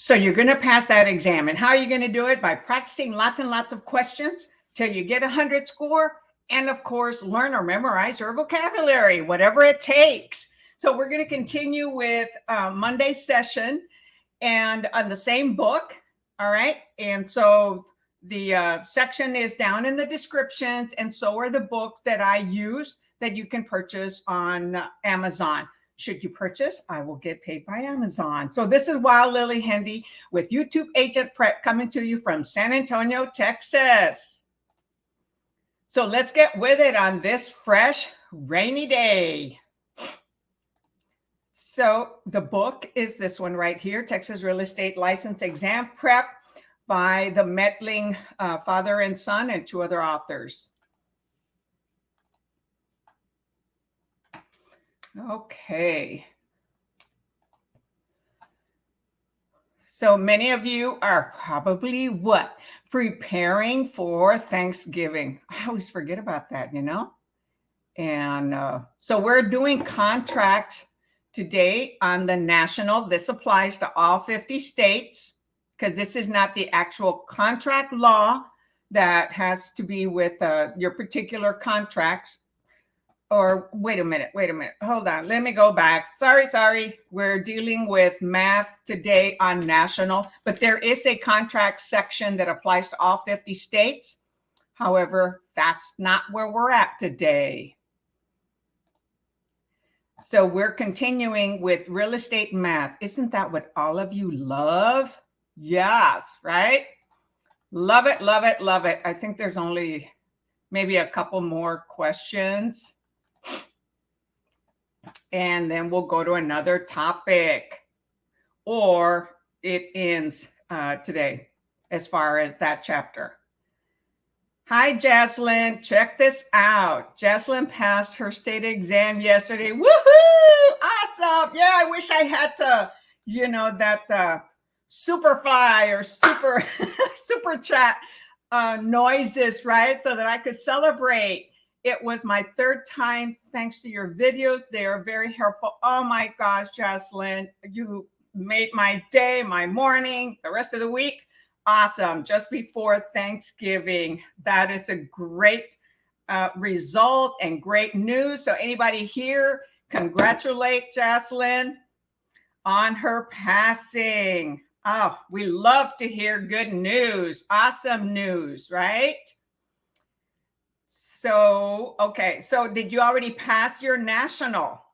So you're going to pass that exam. And how are you going to do it? By practicing lots and lots of questions till you get 100 score. And of course, learn or memorize your vocabulary, whatever it takes. So we're going to continue with Monday's session and on the same book. All right. And so the section is down in the descriptions, and so are the books that I use that you can purchase on Amazon. Should you purchase, I will get paid by Amazon. So this is Wild Lily Hendy with YouTube Agent Prep coming to you from San Antonio, Texas. So let's get with it on this fresh, rainy day. So the book is this one right here, Texas Real Estate License Exam Prep by the Metling father and son and 2 other authors. Okay. So many of you are probably what? Preparing for Thanksgiving. I always forget about that, you know? And so we're doing contracts today on the national. This applies to all 50 states because this is not the actual contract law that has to be with your particular contracts. Or wait a minute, hold on, let me go back. Sorry, we're dealing with math today on national, but there is a contract section that applies to all 50 states. However, that's not where we're at today. So we're continuing with real estate math. Isn't that what all of you love? Yes, right? Love it, love it, love it. I think there's only maybe a couple more questions. And then we'll go to another topic, or it ends today as far as that chapter. Hi, Jaslyn. Check this out. Jaslyn passed her state exam yesterday. Woohoo! Awesome. Yeah, I wish I had to, you know, that Superfly or super chat noises, right? So that I could celebrate. It was my 3rd time, thanks to your videos. They are very helpful. Oh my gosh, Jocelyn, you made my day, my morning, the rest of the week. Awesome. Just before Thanksgiving. That is a great result and great news. So anybody here, congratulate Jocelyn on her passing. Oh, we love to hear good news. Awesome news, right? So, okay. So did you already pass your national?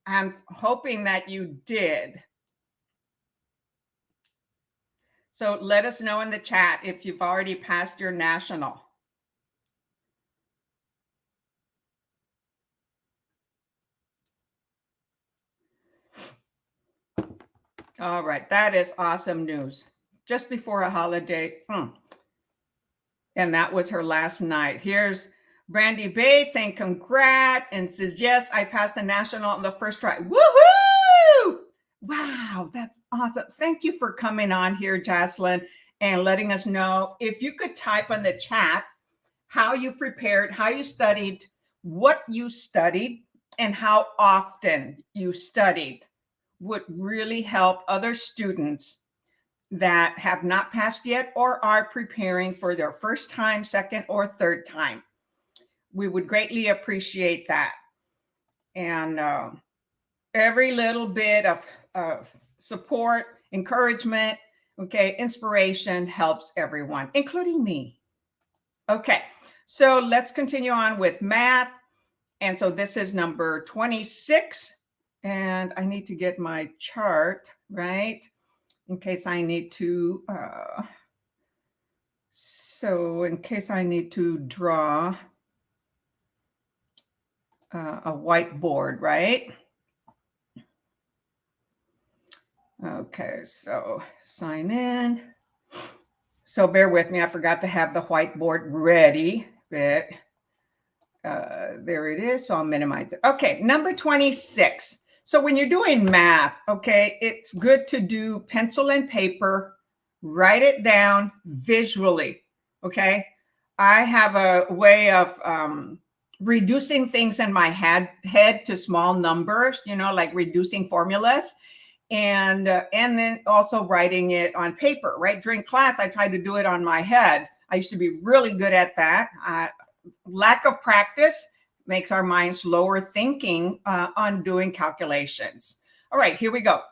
I'm hoping that you did. So let us know in the chat if you've already passed your national. All right. That is awesome news. Just before a holiday. And that was her last night. Here's Brandy Bates saying congrats and says, yes, I passed the national on the first try. Woohoo! Wow, that's awesome. Thank you for coming on here, Jocelyn, and letting us know. If you could type on the chat how you prepared, how you studied, what you studied, and how often you studied would really help other students that have not passed yet or are preparing for their first time, second, or third time. We would greatly appreciate that. And every little bit of support, encouragement, okay, inspiration helps everyone, including me. Okay, so let's continue on with math. And so this is number 26. And I need to get my chart, right? In case I need to, draw a whiteboard, right? Okay, so sign in. So bear with me, I forgot to have the whiteboard ready, but there it is, so I'll minimize it. Okay, number 26. So when you're doing math, okay, it's good to do pencil and paper, write it down visually, okay? I have a way of reducing things in my head to small numbers, you know, like reducing formulas. and then also writing it on paper, right? During class, I tried to do it on my head. I used to be really good at that. Lack of practice makes our mind slower thinking on doing calculations. All right, here we go.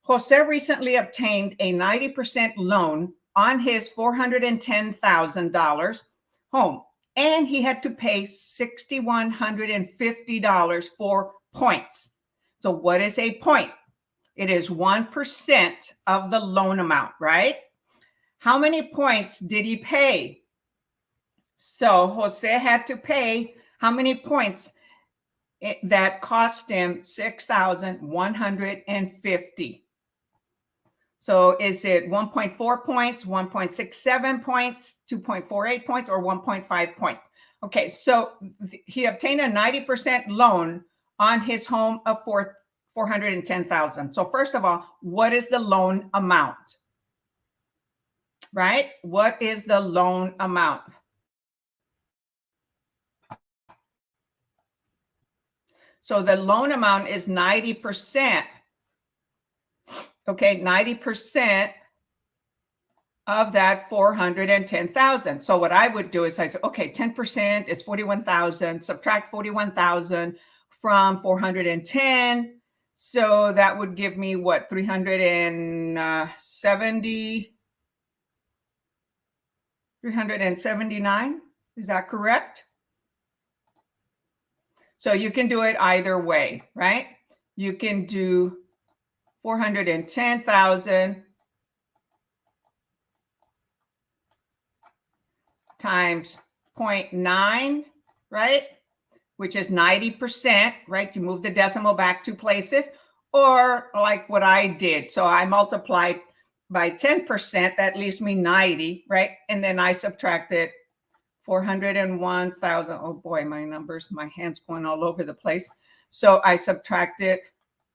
Jose recently obtained a 90% loan on his $410,000 home, and he had to pay $6,150 for points. So what is a point? It is 1% of the loan amount, right? How many points did he pay? So Jose had to pay how many points? That cost him $6,150. So is it 1.4 points, 1.67 points, 2.48 points, or 1.5 points? Okay, so he obtained a 90% loan on his home of $410,000. So first of all, what is the loan amount? Right? What is the loan amount? So the loan amount is 90%. Okay, 90% of that 410,000. So what I would do is I say, okay, 10% is 41,000, subtract 41,000 from 410. So that would give me what, 379? Is that correct? So you can do it either way, right? You can do 410,000 times 0.9, right? Which is 90%, right? You move the decimal back 2 places, or like what I did. So I multiplied by 10%, that leaves me 90, right? And then I subtracted 401,000. Oh boy, my numbers, my hand's going all over the place. So I subtracted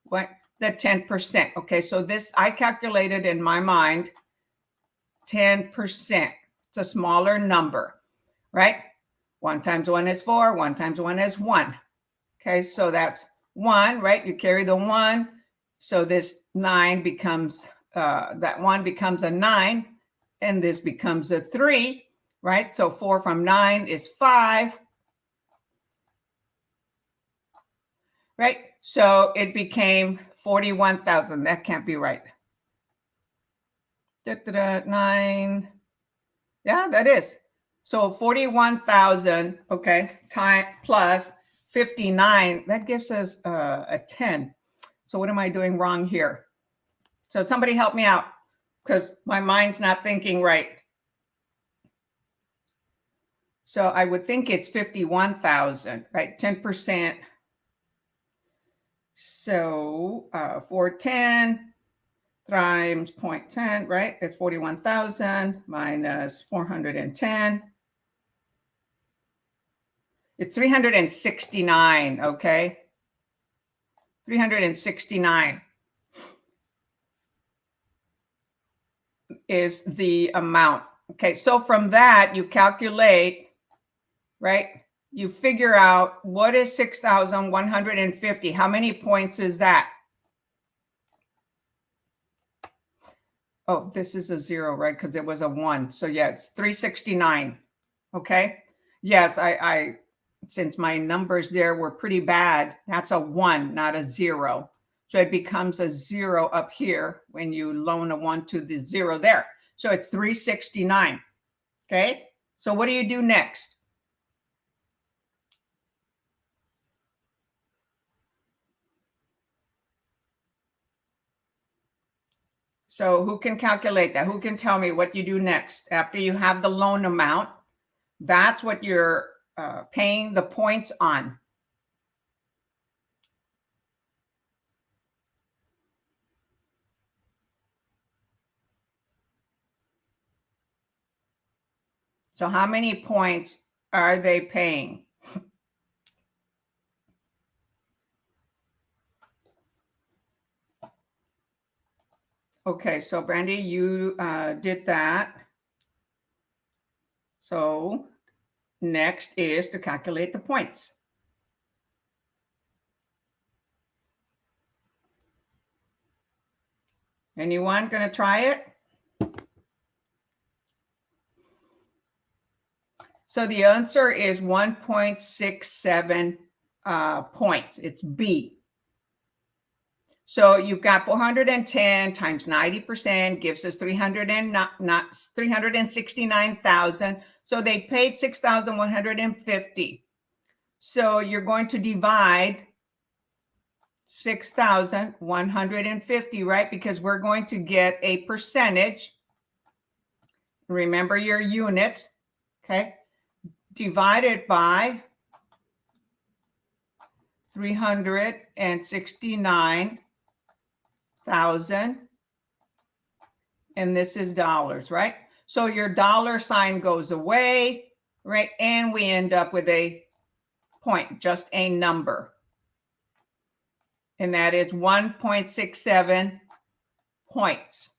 what? The 10%. Okay, so this I calculated in my mind 10%. It's a smaller number, right? 1 times 1 is 4, 1 times 1 is 1. Okay, so that's 1, right? You carry the 1. So this 9 becomes, that 1 becomes a 9, and this becomes a 3, right? So 4 from 9 is 5, right? So it became 41,000. That can't be right. 9. Yeah, that is. So 41,000, okay, time plus 59, that gives us a 10. So what am I doing wrong here? So somebody help me out because my mind's not thinking right. So I would think it's 51,000, right? 10%. So 410 times 0.10, right? It's 41,000 minus 410. It's 369, okay? 369 is the amount. Okay, so from that, you calculate, right? You figure out what is 6,150. How many points is that? Oh, this is a 0, right? Because it was a 1. So yeah, it's 369. Okay. Yes, I since my numbers there were pretty bad, that's a 1, not a 0. So it becomes a 0 up here when you loan a 1 to the 0 there. So it's 369. Okay. So what do you do next? So who can calculate that? Who can tell me what you do next after you have the loan amount? That's what you're paying the points on. So how many points are they paying? Okay, so Brandy, you did that. So next is to calculate the points. Anyone going to try it? So the answer is 1.67 points. It's B. So you've got 410 times 90% gives us 369,000. So they paid 6,150. So you're going to divide 6,150, right? Because we're going to get a percentage. Remember your unit, okay? Divided by 369,000. And this is dollars, right? So your dollar sign goes away, right? And we end up with a point, just a number. And that is 1.67 points.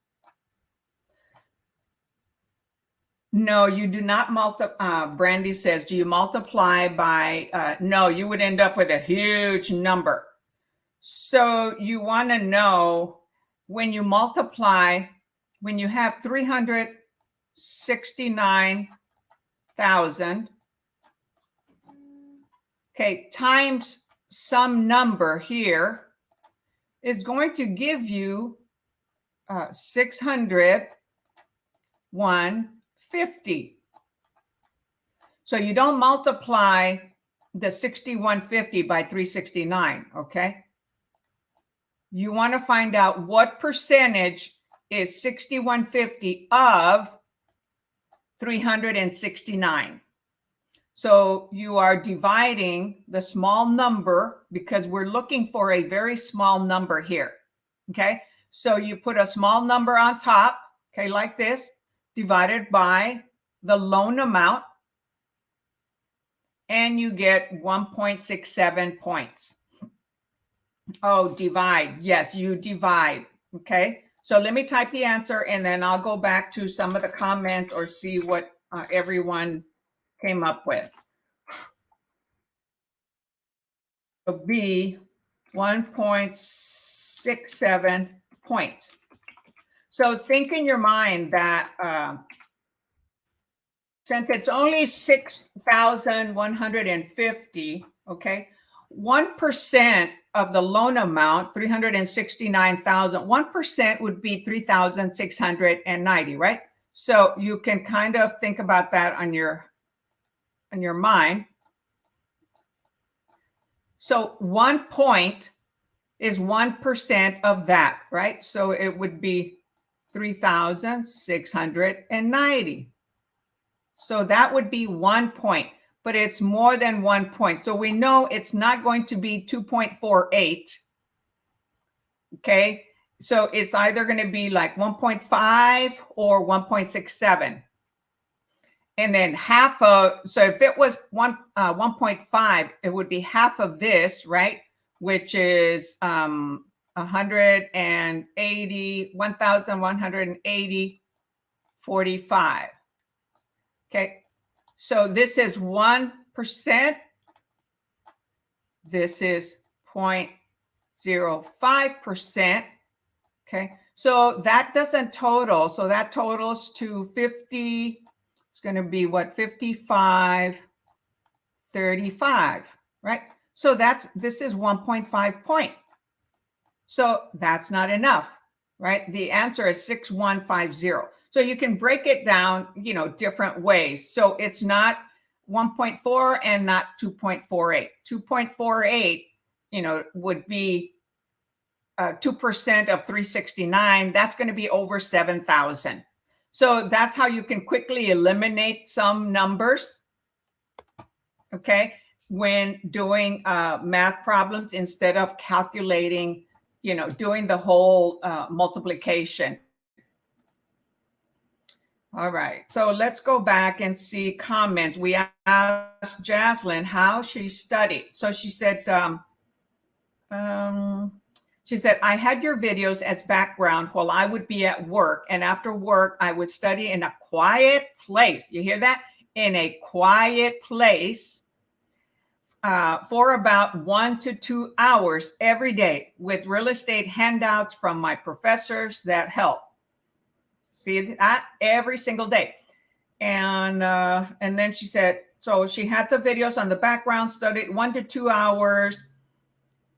No, you do not multiply. Brandy says, do you multiply by, no, you would end up with a huge number. So you want to know when you multiply, when you have 369,000, okay, times some number here is going to give you 601.50. So you don't multiply the 6150 by 369, okay? You want to find out what percentage is 6150 of 369. So you are dividing the small number because we're looking for a very small number here, okay? So you put a small number on top, okay, like this, divided by the loan amount, and you get 1.67 points. Oh, divide. Yes, you divide, okay? So let me type the answer, and then I'll go back to some of the comments or see what everyone came up with. So B, 1.67 points. So think in your mind that since it's only 6,150, okay, 1% of the loan amount, 369,000, 1% would be 3,690, right? So you can kind of think about that on your mind. So 1 point is 1% of that, right? So it would be 3,690. So that would be 1 point, but it's more than 1 point. So we know it's not going to be 2.48. Okay. So it's either going to be like 1.5 or 1.67. And then half of, so if it was 1.5, it would be half of this, right? Which is 1,180.45. Okay, so this is 1%. This is 0.05%. Okay, so that doesn't total. So that totals to 50. It's going to be what? 55.35, right? So this is 1.5 point. So that's not enough, right? The answer is 6150. So you can break it down, different ways. So it's not 1.4 and not 2.48. 2.48, would be 2% of 369. That's going to be over 7,000. So that's how you can quickly eliminate some numbers, okay, when doing math problems instead of calculating, doing the whole multiplication. All right, so let's go back and see comments. We asked Jaslyn how she studied. So she said, I had your videos as background while I would be at work. And after work, I would study in a quiet place. You hear that? In a quiet place for about 1 to 2 hours every day with real estate handouts from my professors that help. See that every single day. And then she said, so she had the videos on the background, studied 1 to 2 hours,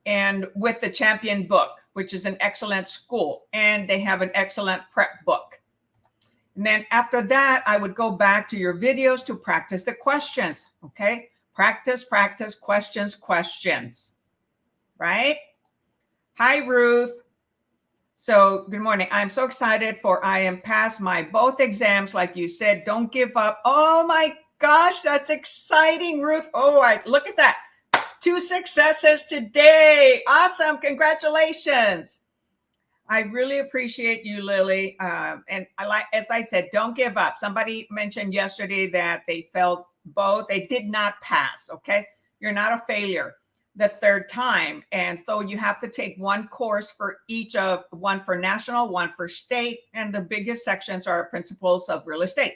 and with the Champion book, which is an excellent school, and they have an excellent prep book. And then after that, I would go back to your videos to practice the questions. Okay. Practice, questions, right? Hi, Ruth. So good morning. I'm so excited for I am past my both exams. Like you said, don't give up. Oh my gosh, that's exciting, Ruth. Oh, look at that. 2 successes today. Awesome. Congratulations. I really appreciate you, Lillie. And I like, as I said, don't give up. Somebody mentioned yesterday that they felt both. They did not pass. Okay. You're not a failure the third time. And so you have to take one course for each of one for national, one for state. And the biggest sections are principles of real estate.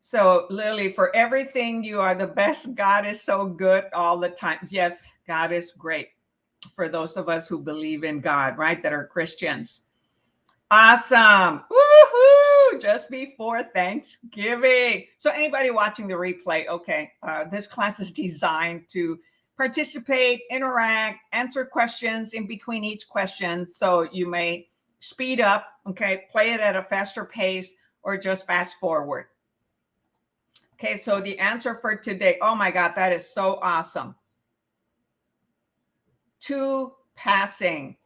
So Lillie, for everything, you are the best. God is so good all the time. Yes, God is great for those of us who believe in God, right? That are Christians. Awesome. Woohoo! Just before Thanksgiving. So anybody watching the replay, okay, this class is designed to participate, interact, answer questions in between each question. So you may speed up, okay, play it at a faster pace, or just fast forward. Okay, so the answer for today, oh my God, that is so awesome. 2 passing.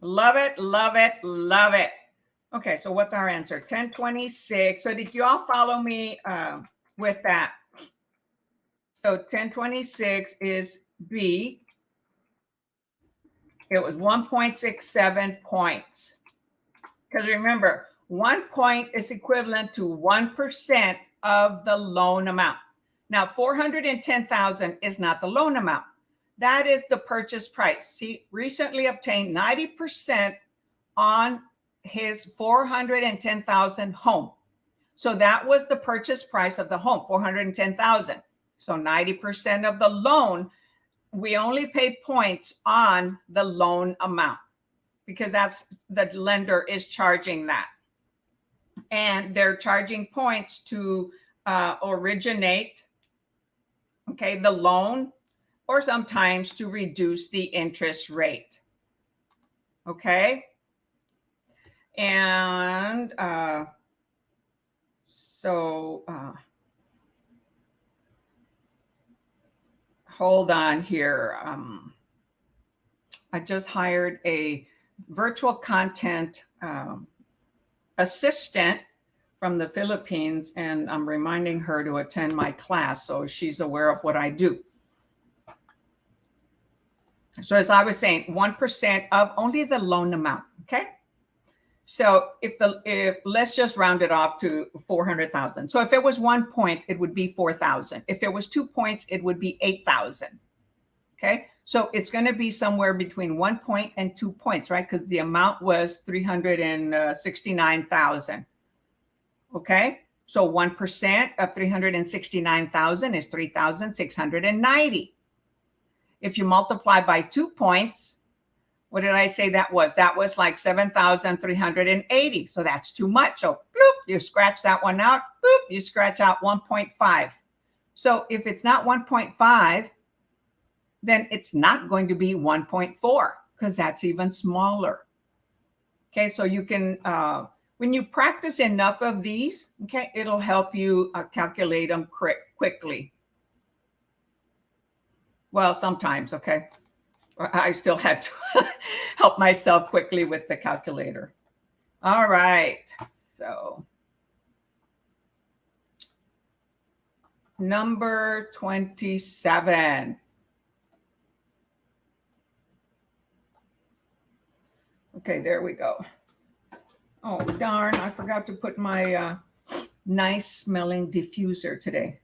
Love it, love it, love it. Okay, so what's our answer? 1026. So did you all follow me with that? So 1026 is B. It was 1.67 points. Because remember, 1 point is equivalent to 1% of the loan amount. Now, 410,000 is not the loan amount. That is the purchase price. He recently obtained 90% on his 410,000 home. So that was the purchase price of the home, 410,000. So 90% of the loan, we only pay points on the loan amount because that's the lender is charging that. And they're charging points to originate, okay, the loan, or sometimes to reduce the interest rate. Okay. And hold on here. I just hired a virtual content assistant from the Philippines, and I'm reminding her to attend my class so she's aware of what I do. So as I was saying, 1% of only the loan amount, okay? So if let's just round it off to 400,000. So if it was 1 point, it would be 4,000. If it was 2 points, it would be 8,000. Okay, so it's going to be somewhere between 1 point and 2 points, right? Because the amount was 369,000. Okay, so 1% of 369,000 is 3,690. If you multiply by 2 points, what did I say that was? That was like 7,380. So that's too much. So bloop, you scratch that one out. Boop, you scratch out 1.5. So if it's not 1.5, then it's not going to be 1.4 because that's even smaller. Okay, so you can, when you practice enough of these, okay, it'll help you calculate them quickly. Well, sometimes, okay. I still had to help myself quickly with the calculator. All right, so number 27. Okay, there we go. Oh, darn, I forgot to put my nice smelling diffuser today.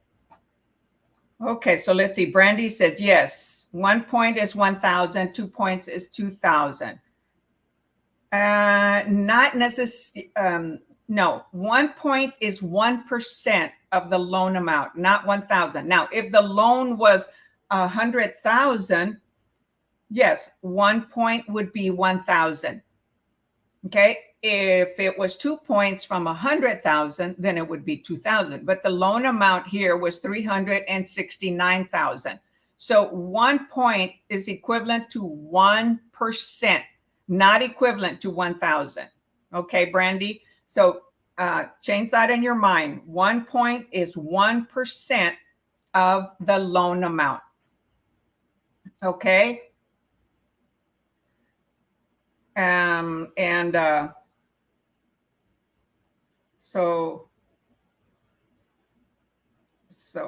Okay, so let's see. Brandy said yes. 1 point is 1,000. 2 points is 2,000. Not necessarily. No, 1 point is 1% of the loan amount, not 1,000. Now, if the loan was 100,000, yes, 1 point would be 1,000. Okay. If it was 2 points from 100,000, then it would be 2,000. But the loan amount here was 369,000. So 1 point is equivalent to 1%, not equivalent to 1,000. Okay, Brandy. So change that in your mind. 1 point is 1% of the loan amount. Okay. So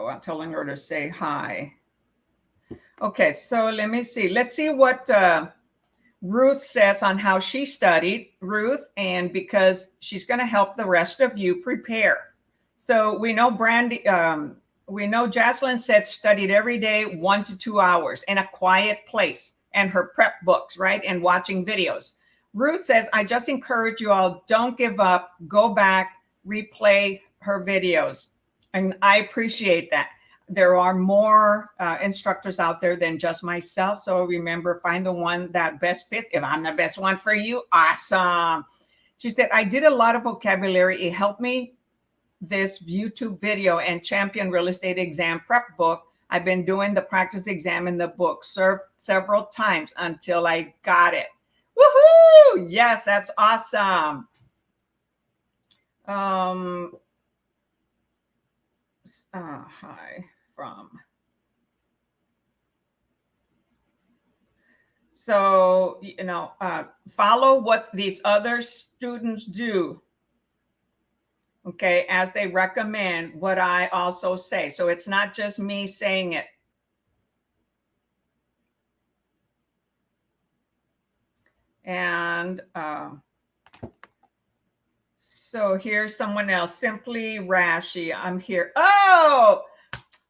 I'm telling her to say hi. Okay, so let me see. Let's see what Ruth says on how she studied, Ruth, and because she's going to help the rest of you prepare. So we know Jocelyn said studied every day 1 to 2 hours in a quiet place, and her prep books, right? And watching videos. Ruth says, I just encourage you all, don't give up, go back, replay her videos. And I appreciate that. There are more instructors out there than just myself. So remember, find the one that best fits. If I'm the best one for you, awesome. She said, I did a lot of vocabulary. It helped me, this YouTube video and Champion Real Estate Exam Prep book. I've been doing the practice exam in the book several times until I got it. Woohoo! Yes, that's awesome. Hi from. So, follow what these other students do. Okay, as they recommend what I also say. So it's not just me saying it. And so here's someone else, Simply Rashi. I'm here. Oh,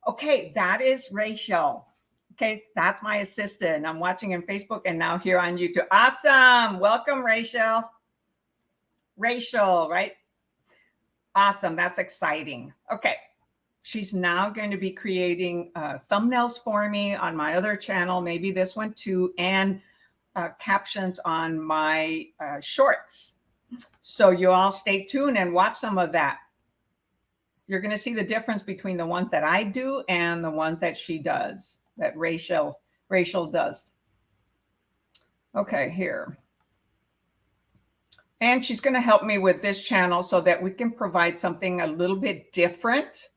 okay, that is Rachel. Okay, that's my assistant. I'm watching on Facebook and now here on YouTube. Awesome. Welcome, Rachel. Rachel, right? Awesome. That's exciting. Okay. She's now going to be creating thumbnails for me on my other channel, maybe this one too, and captions on my shorts. So you all stay tuned and watch some of that. You're going to see the difference between the ones that I do and the ones that she does, that Rachel does. Okay, here. And she's going to help me with this channel so that we can provide something a little bit different.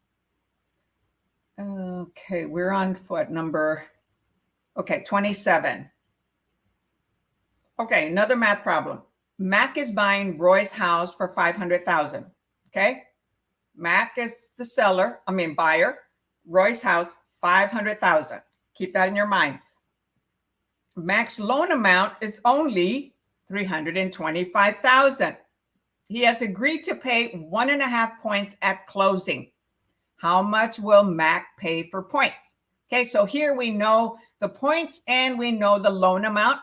Okay, we're on what number? Okay, 27. Okay, another math problem. Mac is buying Roy's house for $500,000. Okay, Mac is the buyer. Roy's house, $500,000. Keep that in your mind. Mac's loan amount is only $325,000. He has agreed to pay 1.5 points at closing. How much will Mac pay for points? Okay, so here we know the point and we know the loan amount.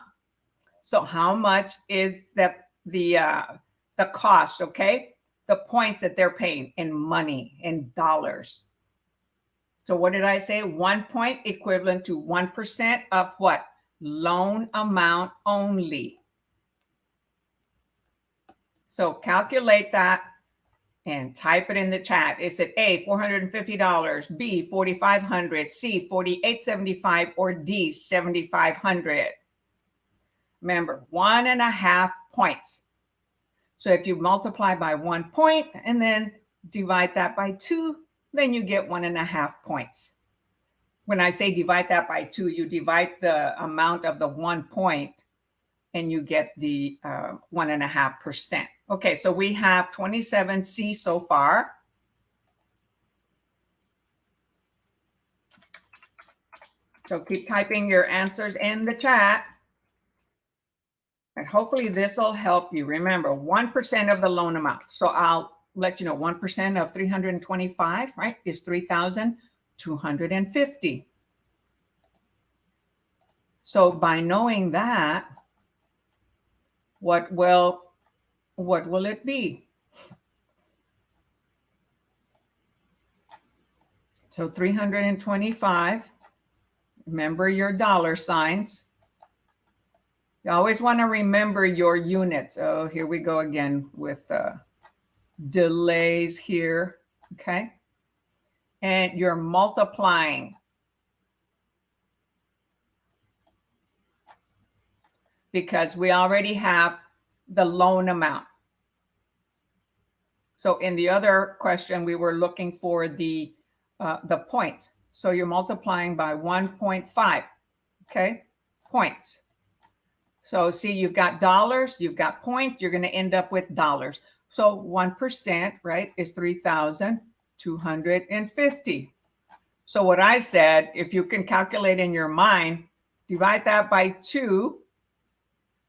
So how much is the cost, okay? The points that they're paying in money, in dollars. So what did I say? 1 point equivalent to 1% of what? Loan amount only. So calculate that and type it in the chat. Is it A, $450, B, $4,500, C, $4,875, or D, $7,500? Remember, 1.5 points. So if you multiply by 1 point and then divide that by 2, then you get 1.5 points. When I say divide that by 2, you divide the amount of the 1 point and you get the 1.5%. Okay, so we have 27C so far. So keep typing your answers in the chat. And hopefully this will help you. Remember, 1% of the loan amount. So I'll let you know 1% of 325, right, is 3,250. So by knowing that, what will it be? So 325 Remember your dollar signs. You always want to remember your units. Oh, here we go again with delays here. Okay. And you're multiplying because we already have the loan amount. So in the other question, we were looking for the points. So you're multiplying by 1.5, okay? Points. So see, you've got dollars, you've got point, you're going to end up with dollars. So 1%, right, is 3,250. So what I said, if you can calculate in your mind, divide that by 2,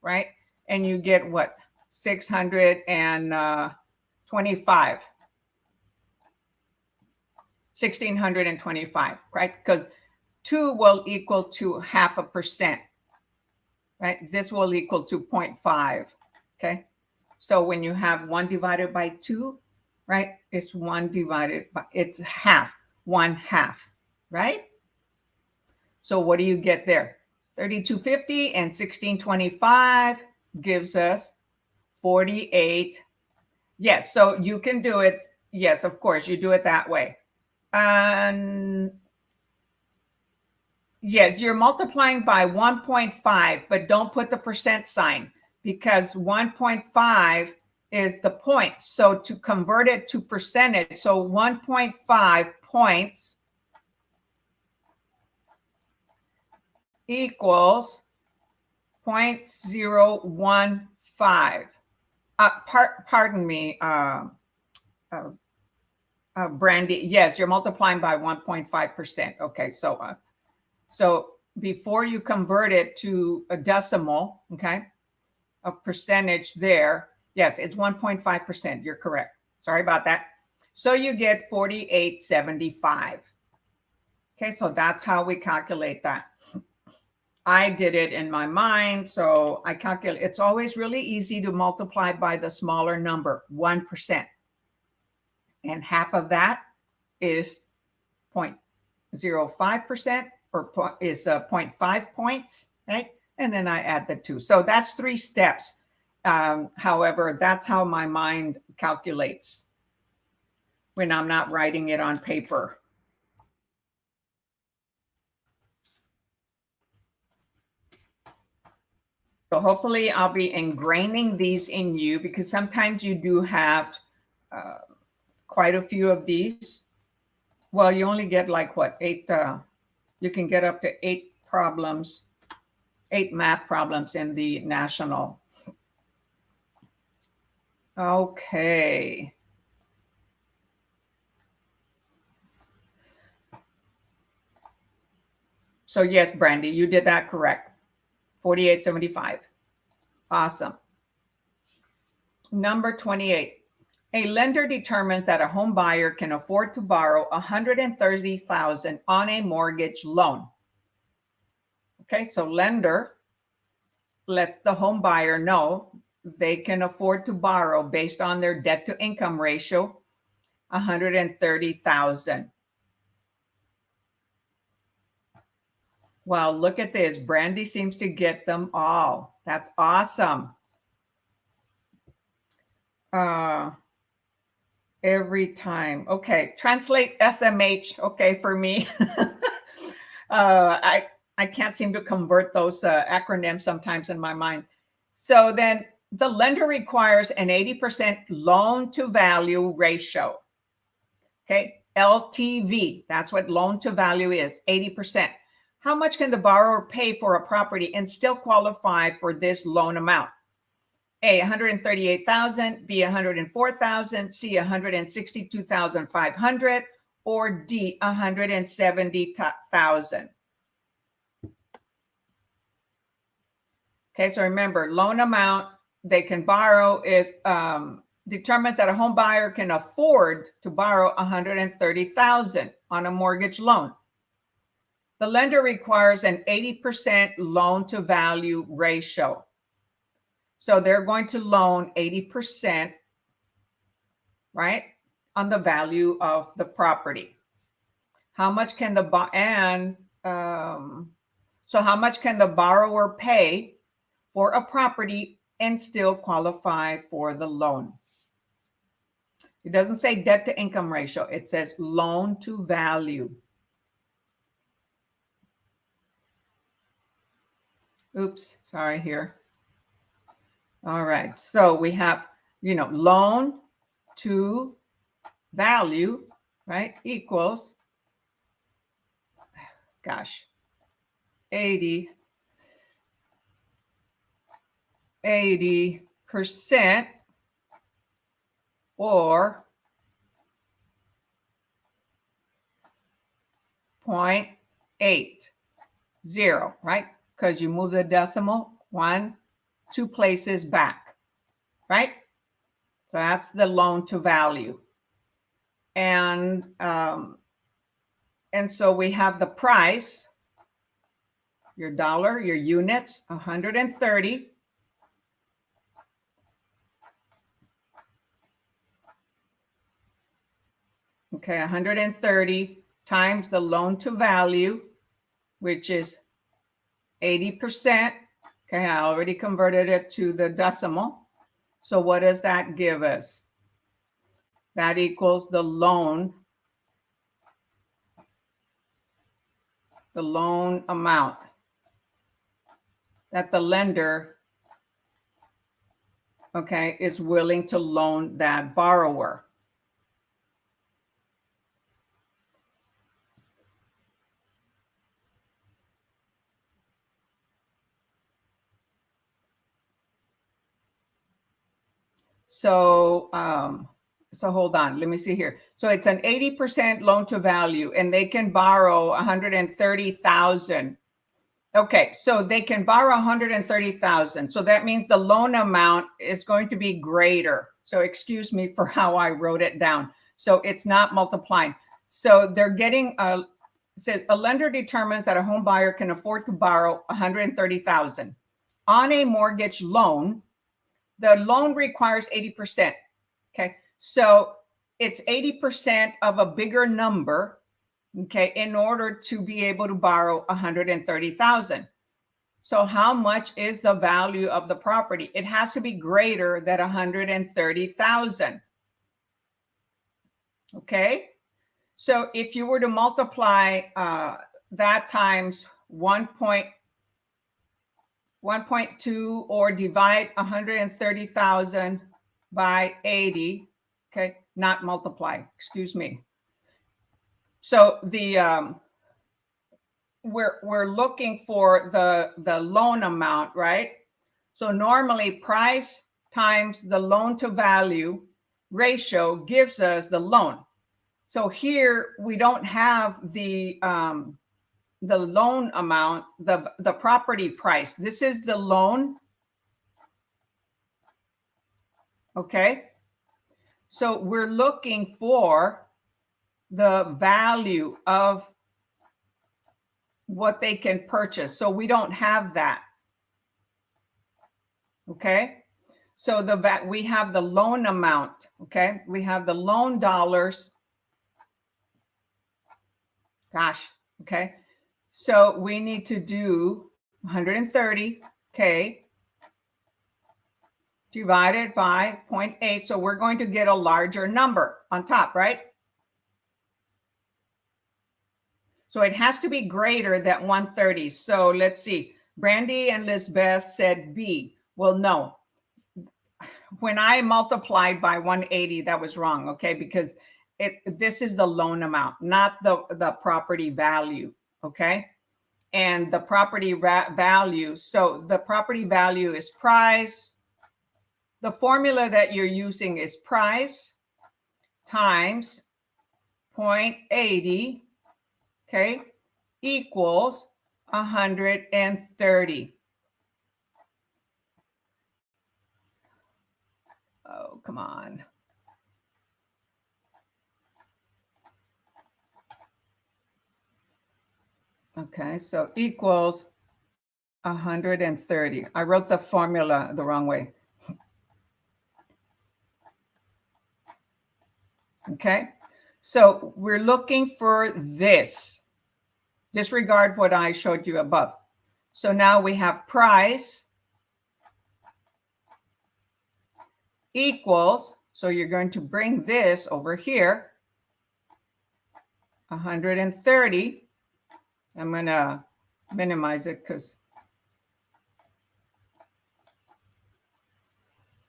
right? And you get what? 625. 1,625, right? Because 2 will equal to 0.5%, right? This will equal to 0.5, okay? So when you have 1 divided by 2, right? It's 1 divided by, it's half, 1/2, right? So what do you get there? 3,250 and 1,625 gives us 48. Yes, so you can do it. Yes, of course, you do it that way. And yes, you're multiplying by 1.5, but don't put the percent sign because 1.5 is the points. So to convert it to percentage, so 1.5 points equals 0.015. Pardon me, Brandy. Yes, you're multiplying by 1.5%. Okay, so before you convert it to a decimal, okay, a percentage there, yes, it's 1.5%. You're correct. Sorry about that. So you get 48.75. Okay, so that's how we calculate that. I did it in my mind, so I calculate. It's always really easy to multiply by the smaller number, 1%. And half of that is 0.05% or is 0.5 points, right? And then I add the 2. So that's 3 steps. However, that's how my mind calculates when I'm not writing it on paper. So hopefully I'll be ingraining these in you because sometimes you do have quite a few of these. Well, you only get like what, 8, you can get up to 8 problems, 8 math problems in the national. Okay. So yes, Brandy, you did that correct. 48.75. Awesome. Number 28. A lender determines that a home buyer can afford to borrow $130,000 on a mortgage loan. Okay, so lender lets the home buyer know they can afford to borrow based on their debt to income ratio, $130,000. Well, look at this. Brandy seems to get them all. That's awesome. Every time. Okay, translate SMH. Okay, for me. I can't seem to convert those acronyms sometimes in my mind. So then the lender requires an 80% loan to value ratio. Okay, LTV. That's what loan to value is, 80%. How much can the borrower pay for a property and still qualify for this loan amount? A, 138,000, B, 104,000, C, 162,500, or D, 170,000. Okay, so remember, loan amount they can borrow is determines that a home buyer can afford to borrow 130,000 on a mortgage loan. The lender requires an 80% loan to value ratio. So they're going to loan 80%, right, on the value of the property. How much can and so how much can the borrower pay for a property and still qualify for the loan? It doesn't say debt to income ratio. It says loan to value. Oops, sorry here. All right, so we have, loan to value, right, equals, gosh, 80% or 0.80, right? Because you move the decimal 2 places back, right? So that's the loan to value. And so we have the price, your dollar, your units, 130. Okay, 130 times the loan to value, which is 80%. Okay, I already converted it to the decimal. So what does that give us? That equals the loan amount that the lender, okay, is willing to loan that borrower. So, so hold on, let me see here. So it's an 80% loan to value and they can borrow 130,000. Okay, so they can borrow 130,000. So that means the loan amount is going to be greater. So excuse me for how I wrote it down. So it's not multiplying. So they're getting it says a lender determines that a home buyer can afford to borrow 130,000 on a mortgage loan. The loan requires 80%. Okay, so it's 80% of a bigger number, okay, in order to be able to borrow 130,000. So how much is the value of the property? It has to be greater than 130,000. Okay, so if you were to multiply that times 1.2 or divide 130,000 by 80, okay, not multiply, excuse me. So the we're looking for the loan amount, right? So normally price times the loan to value ratio gives us the loan. So here we don't have the loan amount, the property price. This is the loan. Okay. So we're looking for the value of what they can purchase. So we don't have that. Okay. So we have the loan amount. Okay. We have the loan dollars. Gosh. Okay. So we need to do 130K divided by 0.8. So we're going to get a larger number on top, right? So it has to be greater than 130. So let's see. Brandy and Lisbeth said B. Well, no. When I multiplied by 180, that was wrong, okay? Because this is the loan amount, not the property value, okay? And the property value, so the property value is price. The formula that you're using is price times 0.80, okay, equals 130. Oh, come on. Okay, so equals 130. I wrote the formula the wrong way. Okay, so we're looking for this. Disregard what I showed you above. So now we have price equals, so you're going to bring this over here, 130. I'm going to minimize it because,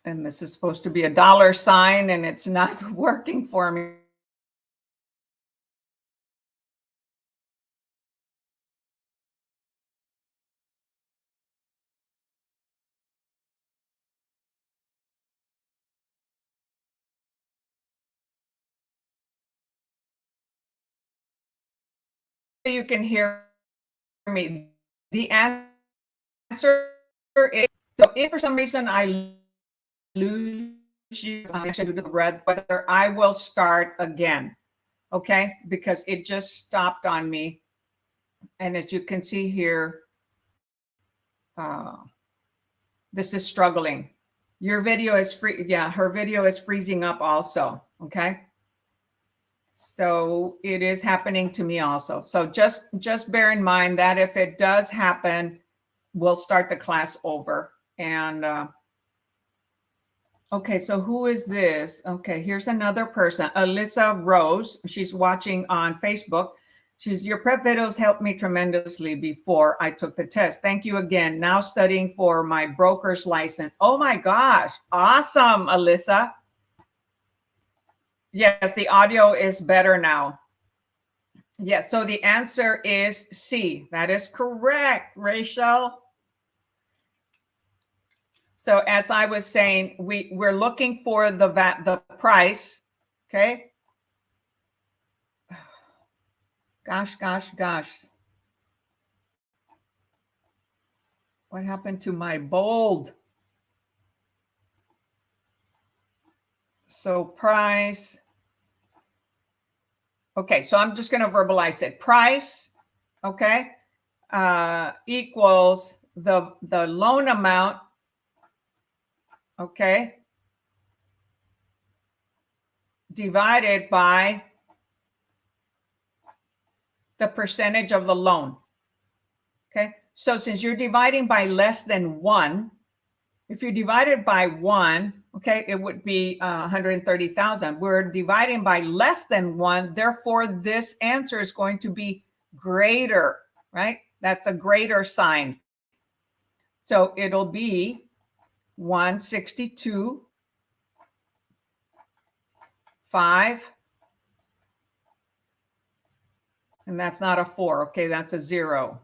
and this is supposed to be a dollar sign and it's not working for me. You can hear me. The answer is, so if for some reason I lose you, due to the red weather, I will start again. Okay, because it just stopped on me. And as you can see here, this is struggling. Your video is free. Yeah, her video is freezing up also. Okay. So it is happening to me also. So just bear in mind that if it does happen, we'll start the class over. And okay, so who is this? Okay, here's another person, Alyssa Rose. She's watching on Facebook. Your prep videos helped me tremendously before I took the test. Thank you again. Now studying for my broker's license. Oh my gosh, awesome, Alyssa. Yes, the audio is better now. Yes, so the answer is C. That is correct, Rachel. So as I was saying, we're looking for the price, okay? Gosh. What happened to my bold? So price. Okay, so I'm just going to verbalize it. Price, okay, equals the loan amount, okay, divided by the percentage of the loan. Okay, so since you're dividing by less than 1, if you divide it by 1, okay, it would be 130,000. We're dividing by less than 1, therefore this answer is going to be greater, right? That's a greater sign. So it'll be 162.5, and that's not a 4, okay, that's a 0.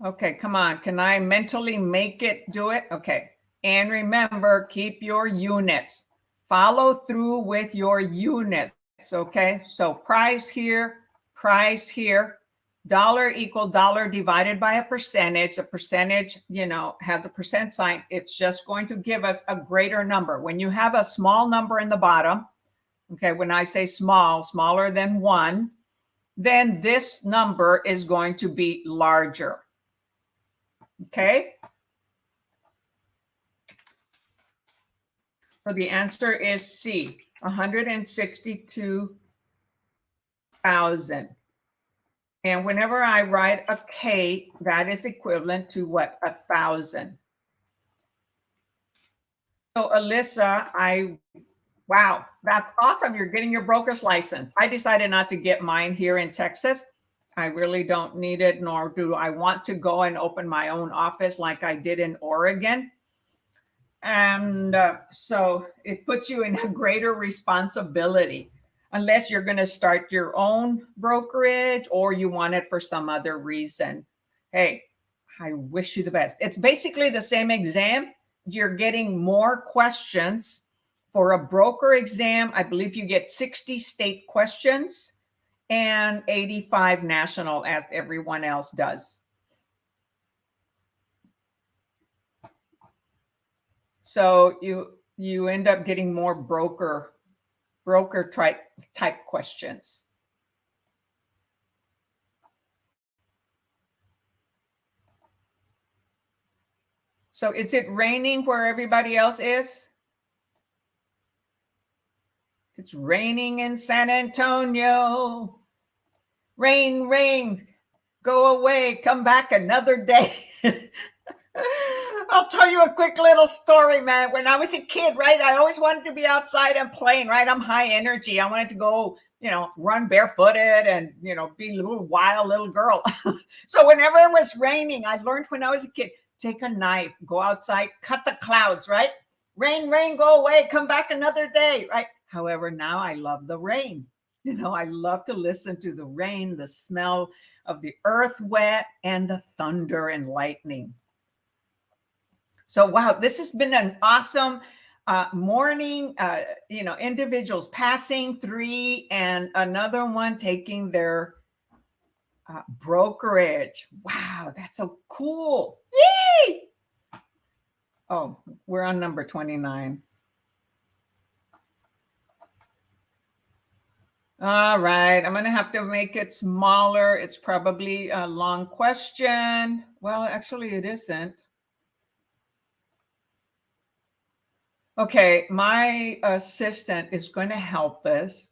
Okay, come on. Can I mentally make it do it? Okay. And remember, keep your units. Follow through with your units, okay? So price here, dollar equal dollar divided by a percentage. A percentage, has a percent sign. It's just going to give us a greater number. When you have a small number in the bottom, okay, when I say small, smaller than 1, then this number is going to be larger. Okay. So the answer is C, 162,000. And whenever I write a K, that is equivalent to what? 1,000. So Alyssa, wow, that's awesome. You're getting your broker's license. I decided not to get mine here in Texas. I really don't need it, nor do I want to go and open my own office like I did in Oregon. And so it puts you in a greater responsibility unless you're going to start your own brokerage or you want it for some other reason. Hey, I wish you the best. It's basically the same exam. You're getting more questions. For a broker exam, I believe you get 60 state questions and 85 national, as everyone else does. So you end up getting more broker type questions. So is it raining where everybody else is? It's raining in San Antonio. Rain, rain, go away, come back another day. I'll tell you a quick little story, man. When I was a kid, right, I always wanted to be outside and playing, right? I'm high energy. I wanted to go, run barefooted and, be a little wild little girl. So whenever it was raining, I learned when I was a kid, take a knife, go outside, cut the clouds, right? Rain, rain, go away, come back another day, right? However, now I love the rain. I love to listen to the rain, the smell of the earth wet, and the thunder and lightning. So, wow, this has been an awesome morning. Individuals passing 3 and another one taking their brokerage. Wow, that's so cool. Yay! Oh, we're on number 29. All right, I'm going to have to make it smaller. It's probably a long question. Well, actually, it isn't. Okay, my assistant is going to help us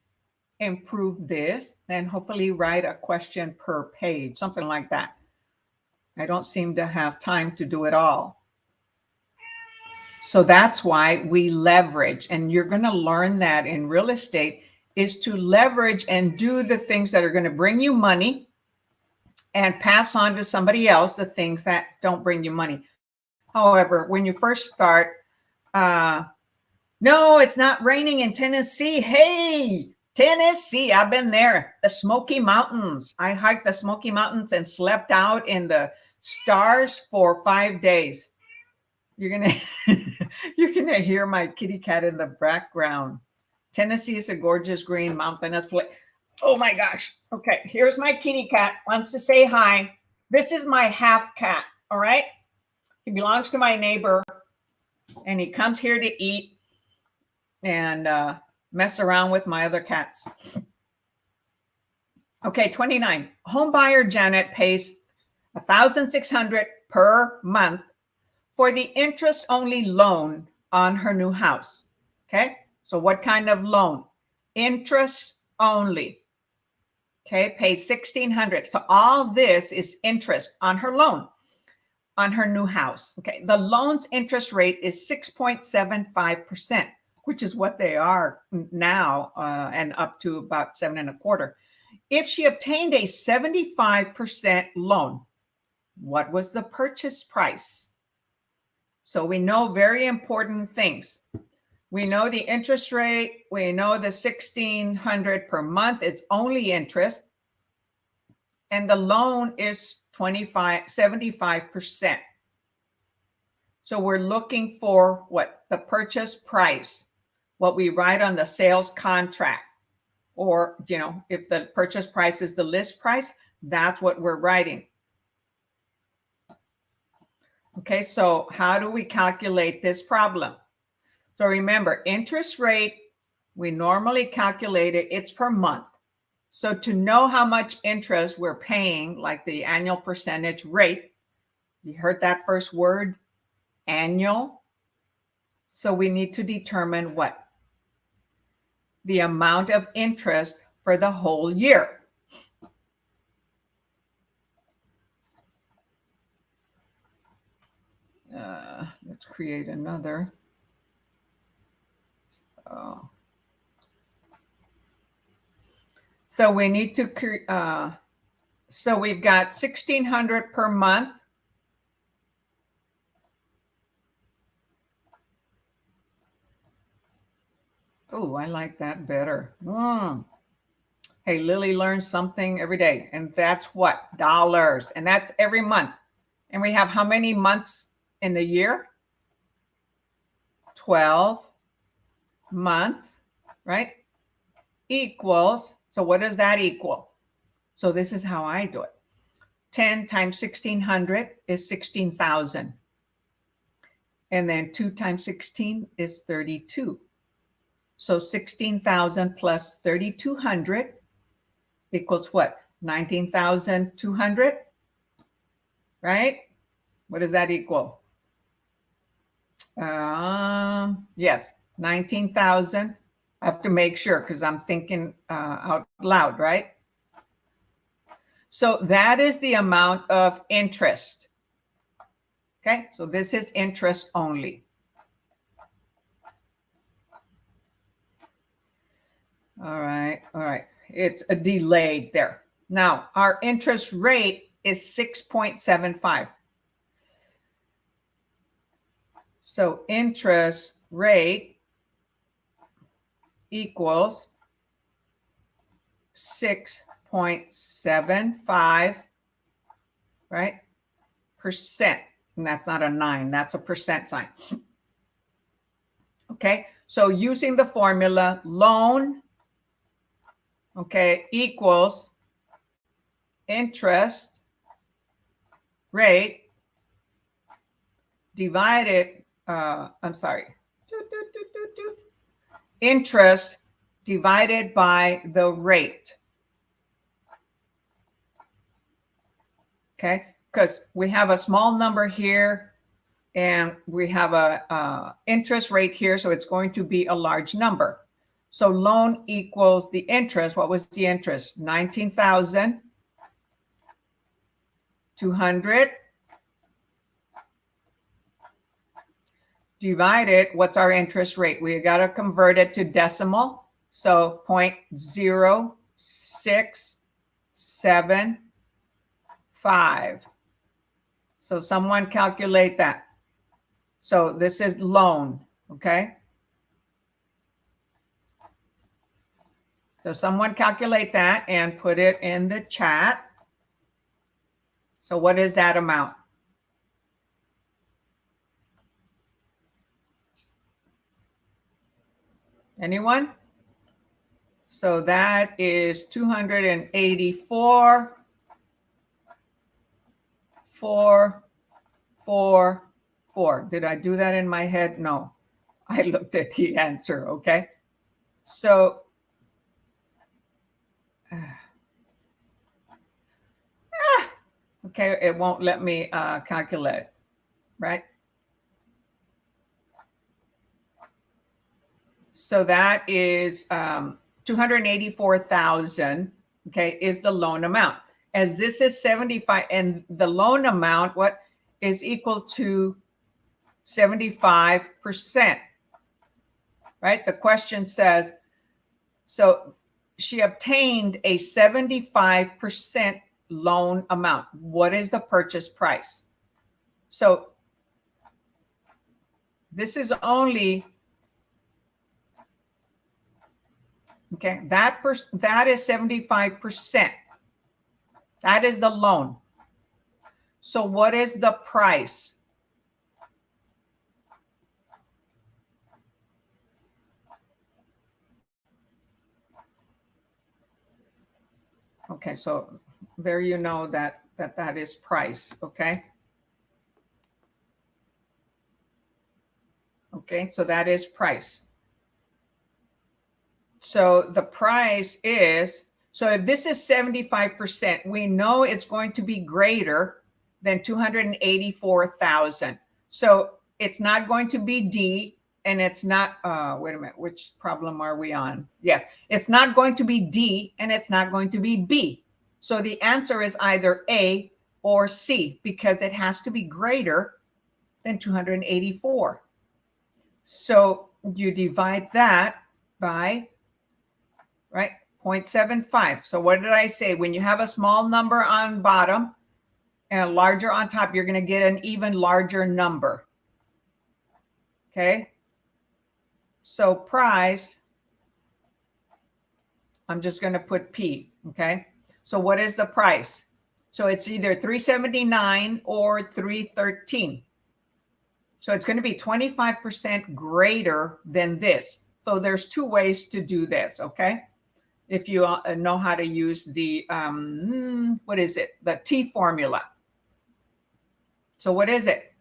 improve this and hopefully write a question per page, something like that. I don't seem to have time to do it all. So that's why we leverage, and you're going to learn that in real estate is to leverage and do the things that are going to bring you money and pass on to somebody else the things that don't bring you money. However, when you first start, no, it's not raining in Tennessee. Hey, Tennessee, I've been there. The Smoky Mountains. I hiked the Smoky Mountains and slept out in the stars for 5 days. You're gonna hear my kitty cat in the background. Tennessee is a gorgeous green mountainous place. Oh my gosh. Okay, here's my kitty cat. Wants to say hi. This is my half cat. All right. He belongs to my neighbor, and he comes here to eat and mess around with my other cats. Okay, 29. Home buyer Janet pays $1,600 per month for the interest-only loan on her new house. Okay, so what kind of loan? Interest only. Okay, pays $1,600. So all this is interest on her loan on her new house. Okay, the loan's interest rate is 6.75%, which is what they are now, and up to about 7.25%. If she obtained a 75% loan, what was the purchase price? So we know very important things. We know the interest rate. We know the $1,600 per month is only interest. And the loan is 75%. So we're looking for what? The purchase price, what we write on the sales contract. Or, if the purchase price is the list price, that's what we're writing. Okay, so how do we calculate this problem? So remember, interest rate, we normally calculate it, it's per month. So to know how much interest we're paying, like the annual percentage rate, you heard that first word, annual. So we need to determine what? The amount of interest for the whole year. Let's create another. So we need to, so we've got $1,600 per month. Oh, I like that better. Hey, Lillie learns something every day. And that's what? Dollars. And that's every month. And we have how many months in the year? 12 months, right? Equals, so what does that equal? So this is how I do it. 10 times 1,600 is 16,000. And then 2 times 16 is 32. So 16,000 plus 3,200 equals what? 19,200, right? What does that equal? Yes, 19,000 I have to make sure because I'm thinking out loud, right? So that is the amount of interest. Okay, so this is interest only. All right. It's a delayed there. Now, our interest rate is 6.75. So interest rate equals 6.75, right? Percent. And that's not a 9, that's a percent sign. Okay, so using the formula, loan, okay, equals interest rate divided, interest divided by the rate. Okay, because we have a small number here and we have a interest rate here, so it's going to be a large number. So loan equals the interest. What was the interest? 19,200 divided, what's our interest rate? We got to convert it to decimal. So 0.0675. So someone calculate that. So this is loan, okay? So someone calculate that and put it in the chat. So what is that amount? Anyone? So that is 284, 4, 4, 4. Did I do that in my head? No, I looked at the answer, okay? So, okay, it won't let me calculate, right? So that is 284,000, okay, is the loan amount. As this is 75, and the loan amount, what is equal to 75%, right? The question says, so she obtained a 75% loan amount. What is the purchase price? So this is only, okay, that is 75%. That is the loan. So what is the price? Okay, so there you know that is price, okay? Okay, so that is price. So the price is, so if this is 75%, we know it's going to be greater than 284,000. So it's not going to be D, and it's not, wait a minute, which problem are we on? Yes, it's not going to be D, and it's not going to be B. So the answer is either A or C, because it has to be greater than 284. So you divide that by, right, 0.75. So what did I say? When you have a small number on bottom and a larger on top, you're going to get an even larger number. Okay. So price, I'm just going to put P. Okay. So what is the price? So it's either 379 or 313. So it's going to be 25% greater than this. So there's two ways to do this. Okay. If you know how to use the, what is it? The T formula. So what is it?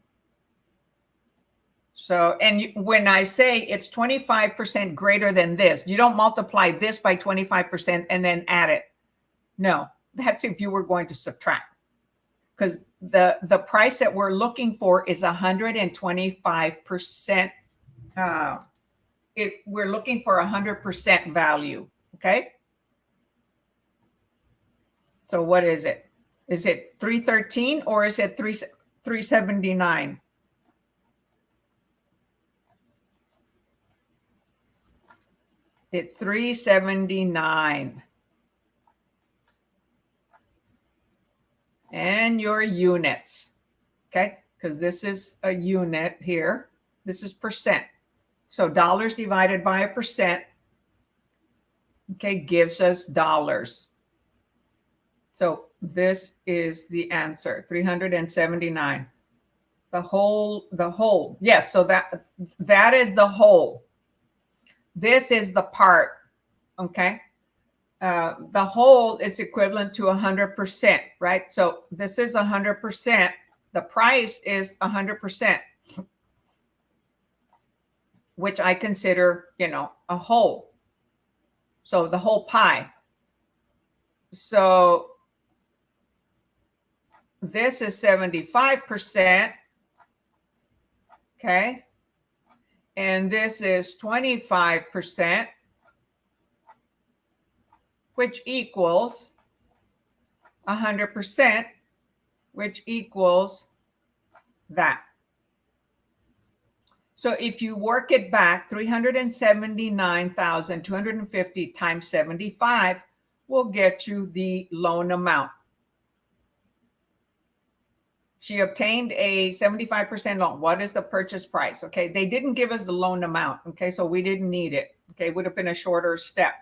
So, and when I say it's 25% greater than this, you don't multiply this by 25% and then add it. No, that's if you were going to subtract. Because the price that we're looking for is 125% we're looking for 100% value, okay? So what is it? Is it 313 or is it 379? It's 379. And your units, okay? Because this is a unit here. This is percent. So dollars divided by a percent, okay, gives us dollars. So this is the answer, 379. The whole. Yes, so that is the whole. This is the part, okay? The whole is equivalent to 100%, right? So this is 100%. The price is 100%, which I consider, a whole. So the whole pie. So this is 75%, okay? And this is 25%, which equals 100%, which equals that. So if you work it back, 379,250 times 75 will get you the loan amount. She obtained a 75% loan. What is the purchase price? Okay, they didn't give us the loan amount. Okay, so we didn't need it. Okay, it would have been a shorter step.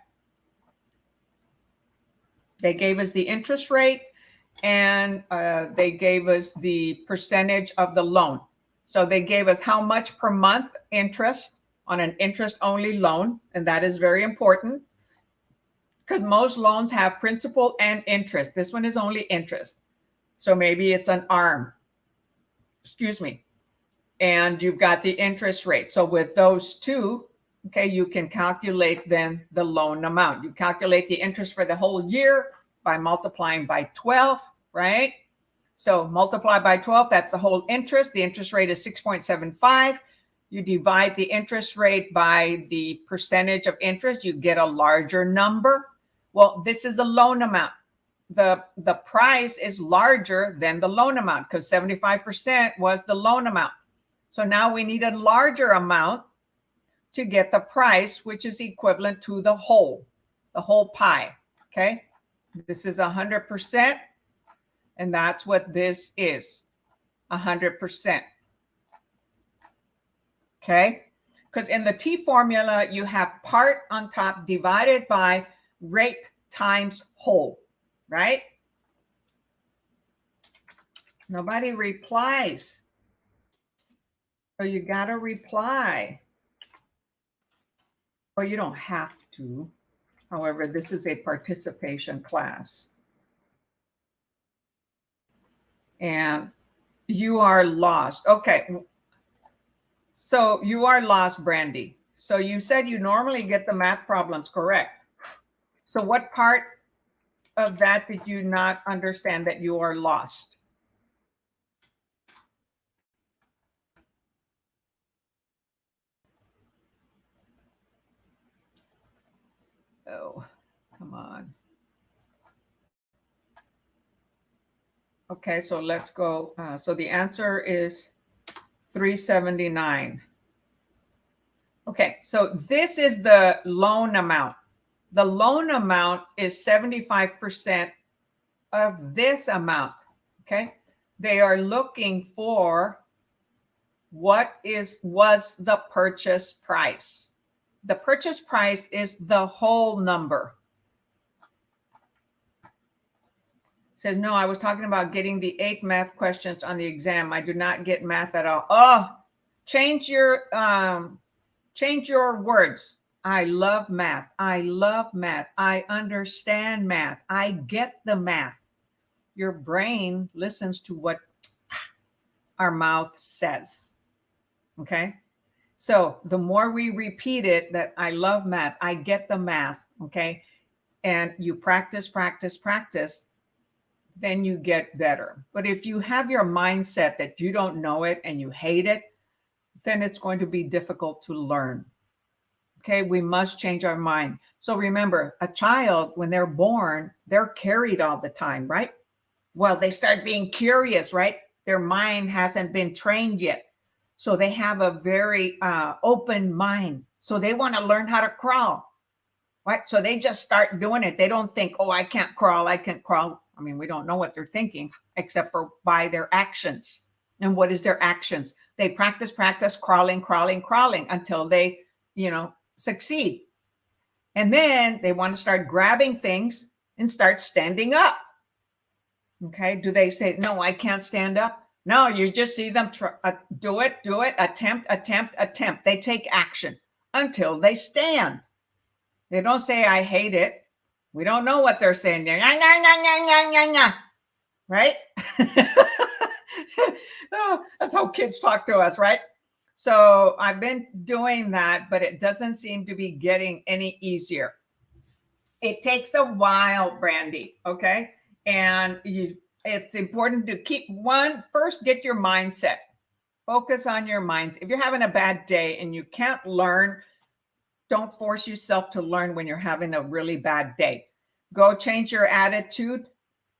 They gave us the interest rate and they gave us the percentage of the loan. So they gave us how much per month interest on an interest-only loan, and that is very important because most loans have principal and interest. This one is only interest. So maybe it's an ARM, and you've got the interest rate. So with those two, okay, you can calculate then the loan amount. You calculate the interest for the whole year by multiplying by 12, right? So multiply by 12, that's the whole interest. The interest rate is 6.75. You divide the interest rate by the percentage of interest, you get a larger number. Well, this is the loan amount. The price is larger than the loan amount because 75% was the loan amount. So now we need a larger amount to get the price, which is equivalent to the whole pie, okay? This is 100%, and that's what this is, 100%, okay? Because in the T formula, you have part on top divided by rate times whole, right? Nobody replies. So you got to reply. Or you don't have to. However, this is a participation class. And you are lost. Okay. So you are lost, Brandy. So you said you normally get the math problems correct. So what part of that did you not understand that you are lost? Oh, come on. Okay, so let's go. So the answer is 379. Okay, so this is the loan amount. The loan amount is 75% of this amount, okay? They are looking for what was the purchase price. The purchase price is the whole number. Says, no, I was talking about getting the 8 math questions on the exam. I do not get math at all. Oh, change your words. I love math. I love math. I understand math. I get the math. Your brain listens to what our mouth says. Okay. So the more we repeat it, that I love math, I get the math. Okay. And you practice, then you get better. But if you have your mindset that you don't know it and you hate it, then it's going to be difficult to learn. Okay, we must change our mind. So remember, a child, when they're born, they're carried all the time, right? Well, they start being curious, right? Their mind hasn't been trained yet. So they have a very open mind. So they want to learn how to crawl, right? So they just start doing it. They don't think, oh, I can't crawl. I can't crawl. I mean, we don't know what they're thinking except for by their actions. And what is their actions? They practice, crawling, crawling, crawling until they, succeed. And then they want to start grabbing things and start standing up. Okay. Do they say, no, I can't stand up? No, you just see them do it, attempt. They take action until they stand. They don't say, I hate it. We don't know what they're saying there. Right? Oh, that's how kids talk to us, right? So I've been doing that, but it doesn't seem to be getting any easier. It takes a while, Brandy, okay? And it's important to first get your mindset. Focus on your minds. If you're having a bad day and you can't learn, don't force yourself to learn when you're having a really bad day. Go change your attitude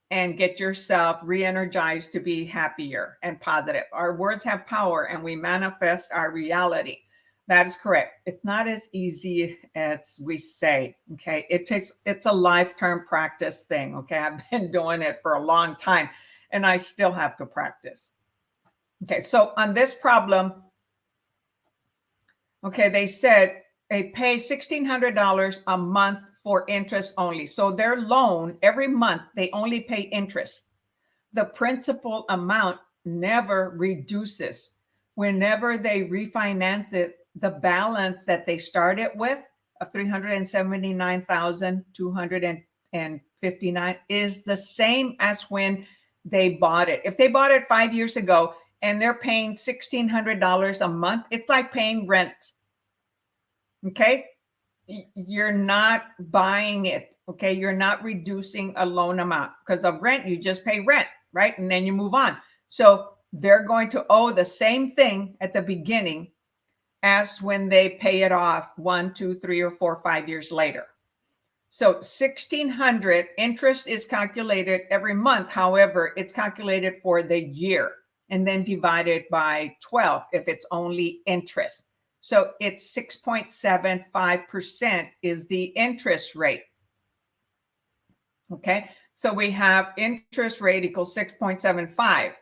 and get yourself re-energized to be happier and positive. Our words have power and we manifest our reality. That is correct. It's not as easy as we say, okay? It's a lifetime practice thing, okay? I've been doing it for a long time and I still have to practice. Okay, so on this problem, okay, they said they pay $1,600 a month for interest only. So their loan, every month, they only pay interest. The principal amount never reduces. Whenever they refinance it, the balance that they started with of $379,259 is the same as when they bought it. If they bought it 5 years ago and they're paying $1,600 a month, it's like paying rent. Okay? You're not buying it. Okay? You're not reducing a loan amount because of rent, you just pay rent, right? And then you move on. So they're going to owe the same thing at the beginning as when they pay it off 1, 2, 3, or 4, 5 years later. So $1,600 interest is calculated every month. However, it's calculated for the year and then divided by 12 if it's only interest. So it's 6.75% is the interest rate. Okay, so we have interest rate equals 6.75.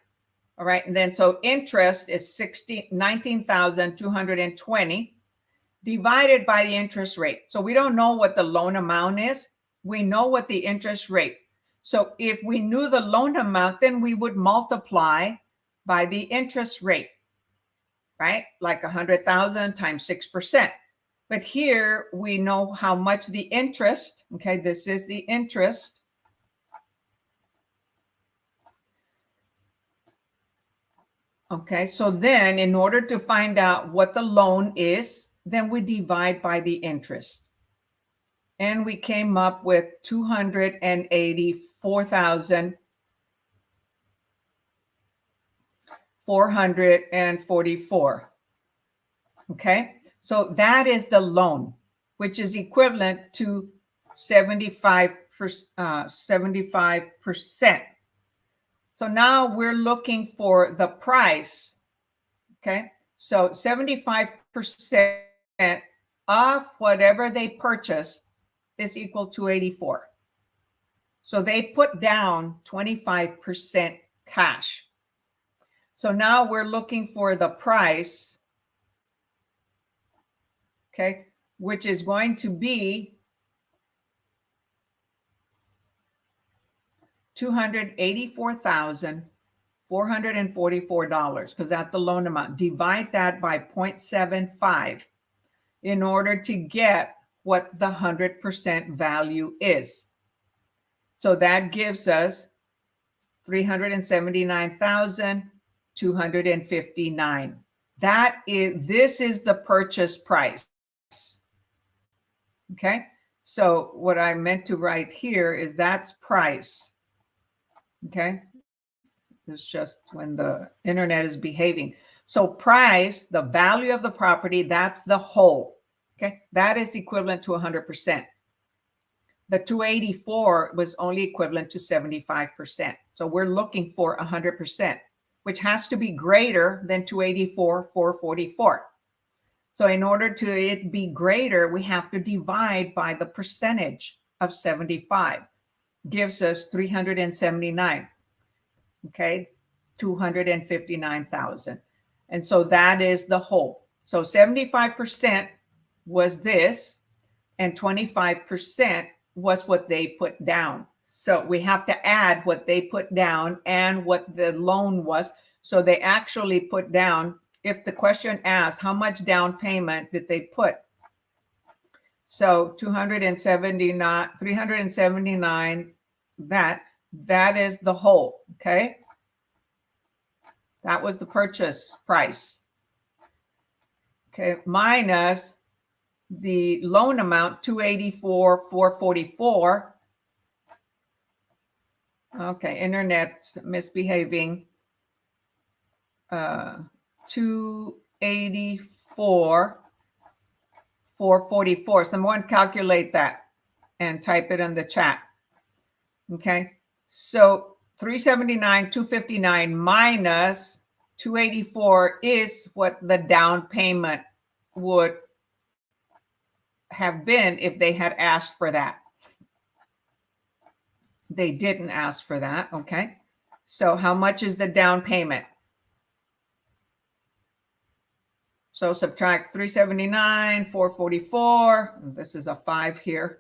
All right, and then so interest is 19,220 divided by the interest rate. So we don't know what the loan amount is. We know what the interest rate. So if we knew the loan amount, then we would multiply by the interest rate, right? Like 100,000 times 6%. But here we know how much the interest, okay, this is the interest. Okay, so then in order to find out what the loan is, then we divide by the interest. And we came up with 284,444. Okay, so that is the loan, which is equivalent to 75%. So now we're looking for the price. Okay, so 75% of whatever they purchase is equal to 84. So they put down 25% cash. So now we're looking for the price, okay, which is going to be $284,444 because that's the loan amount. Divide that by 0.75 in order to get what the 100% value is. So that gives us $379,259. This is the purchase price. Okay, so what I meant to write here is that's price. Okay, it's just when the internet is behaving. So price, the value of the property, that's the whole. Okay, that is equivalent to 100%. The 284 was only equivalent to 75%. So we're looking for 100%, which has to be greater than 284, 444. So in order to it be greater, we have to divide by the percentage of 75. Gives us 379. Okay, 259,000. And so that is the whole. So 75% was this, and 25% was what they put down. So we have to add what they put down and what the loan was. So they actually put down, if the question asks, how much down payment did they put? So 279, 379, that is the whole, okay? That was the purchase price. Okay, minus the loan amount, 284, 444. Okay, internet misbehaving. 284, 444. Someone calculate that and type it in the chat. Okay, so 379, 259 minus 284 is what the down payment would have been if they had asked for that. They didn't ask for that. Okay, so how much is the down payment? So subtract 379, 444. This is a 5 here.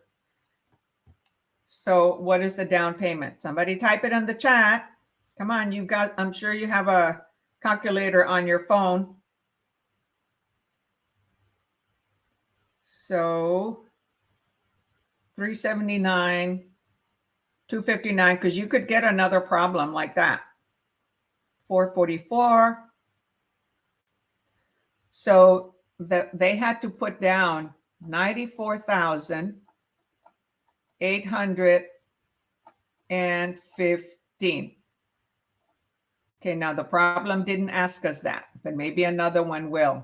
So what is the down payment? Somebody type it in the chat. Come on, you've got, I'm sure you have a calculator on your phone. So 379, 259, because you could get another problem like that. 444. So they had to put down 94,815. Okay, now the problem didn't ask us that, but maybe another one will.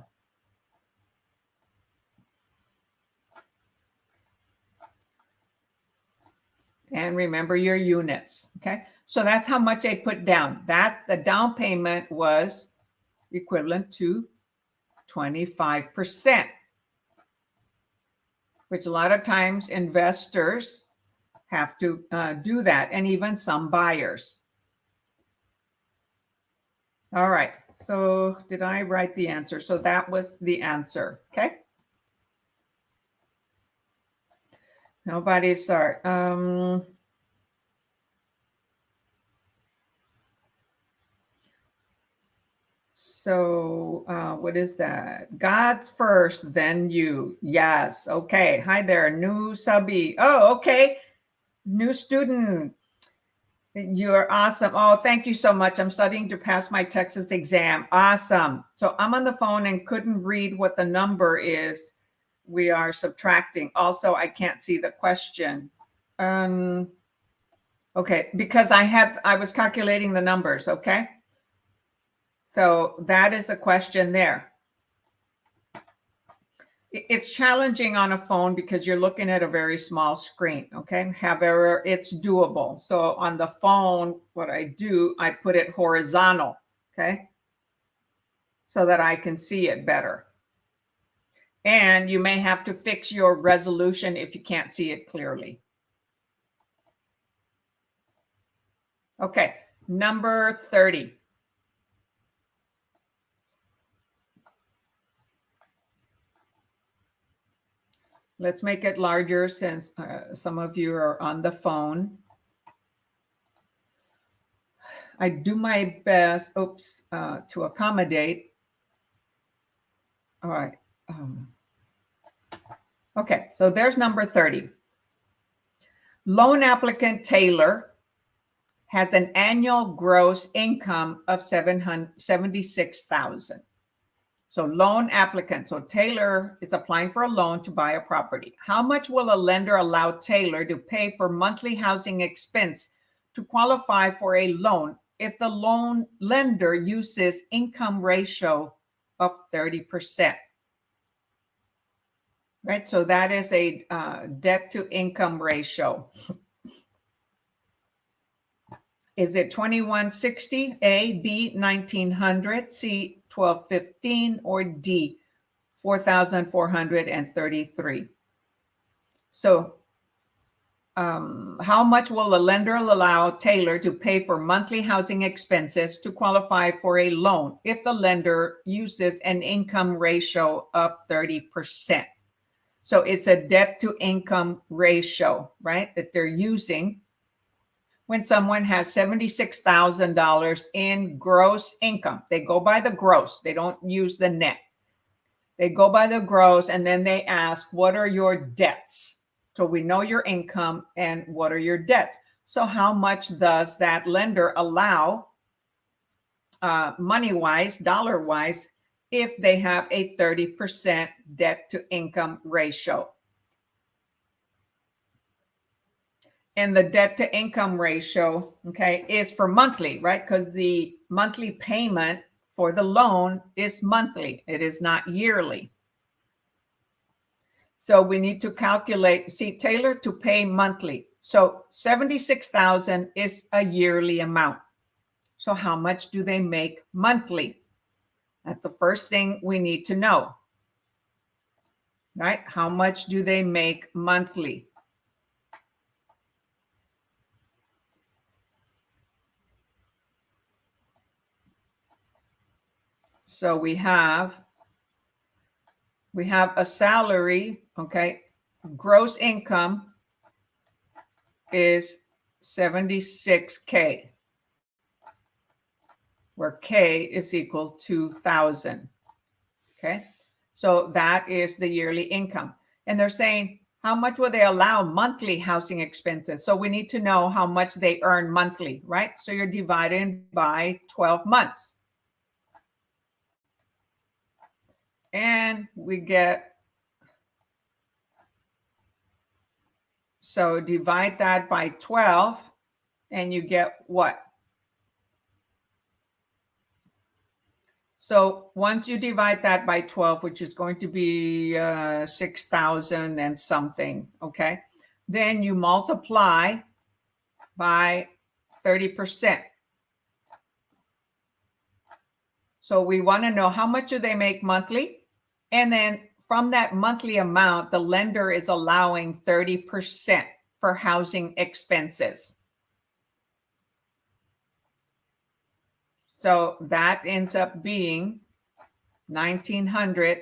And remember your units, okay? So that's how much they put down. That's the down payment was equivalent to 25%, which a lot of times investors have to do that, and even some buyers. All right, so did I write the answer? So that was the answer, okay? Nobody start. So what is that? God's first, then you. Yes. Okay. Hi there. New subby. Oh, okay. New student. You're awesome. Oh, thank you so much. I'm studying to pass my Texas exam. Awesome. So I'm on the phone and couldn't read what the number is. We are subtracting. Also, I can't see the question. Okay, because I was calculating the numbers, okay? So that is the question there. It's challenging on a phone because you're looking at a very small screen, okay? However, it's doable. So on the phone, what I do, I put it horizontal, okay? So that I can see it better. And you may have to fix your resolution if you can't see it clearly. Okay, number 30. Let's make it larger since some of you are on the phone. I do my best, to accommodate. All right. Okay, so there's number 30. Loan applicant Taylor has an annual gross income of $76,000. So loan applicant. So Taylor is applying for a loan to buy a property. How much will a lender allow Taylor to pay for monthly housing expense to qualify for a loan if the loan lender uses income ratio of 30%? right? So that is a debt to income ratio. Is it 2160, A, B, 1900, C, 1215, or D, 4433? So how much will the lender allow Taylor to pay for monthly housing expenses to qualify for a loan if the lender uses an income ratio of 30%? So it's a debt to income ratio, right, that they're using when someone has $76,000 in gross income. They go by the gross, they don't use the net. They go by the gross, and then they ask, what are your debts? So we know your income and what are your debts. So how much does that lender allow money-wise, dollar-wise, if they have a 30% debt to income ratio? And the debt to income ratio, okay, is for monthly, right? Because the monthly payment for the loan is monthly. It is not yearly. So we need to calculate, see, Taylor to pay monthly. So 76,000 is a yearly amount. So how much do they make monthly? That's the first thing we need to know, right? How much do they make monthly? So we have a salary, okay? Gross income is 76K, where K is equal to 1,000, okay? So that is the yearly income. And they're saying, how much will they allow monthly housing expenses? So we need to know how much they earn monthly, right? So you're dividing by 12 months. And we get, so divide that by 12, and you get what? So once you divide that by 12, which is going to be 6,000 and something, okay? Then you multiply by 30%. So we want to know how much do they make monthly? And then from that monthly amount, the lender is allowing 30% for housing expenses. So that ends up being 1,900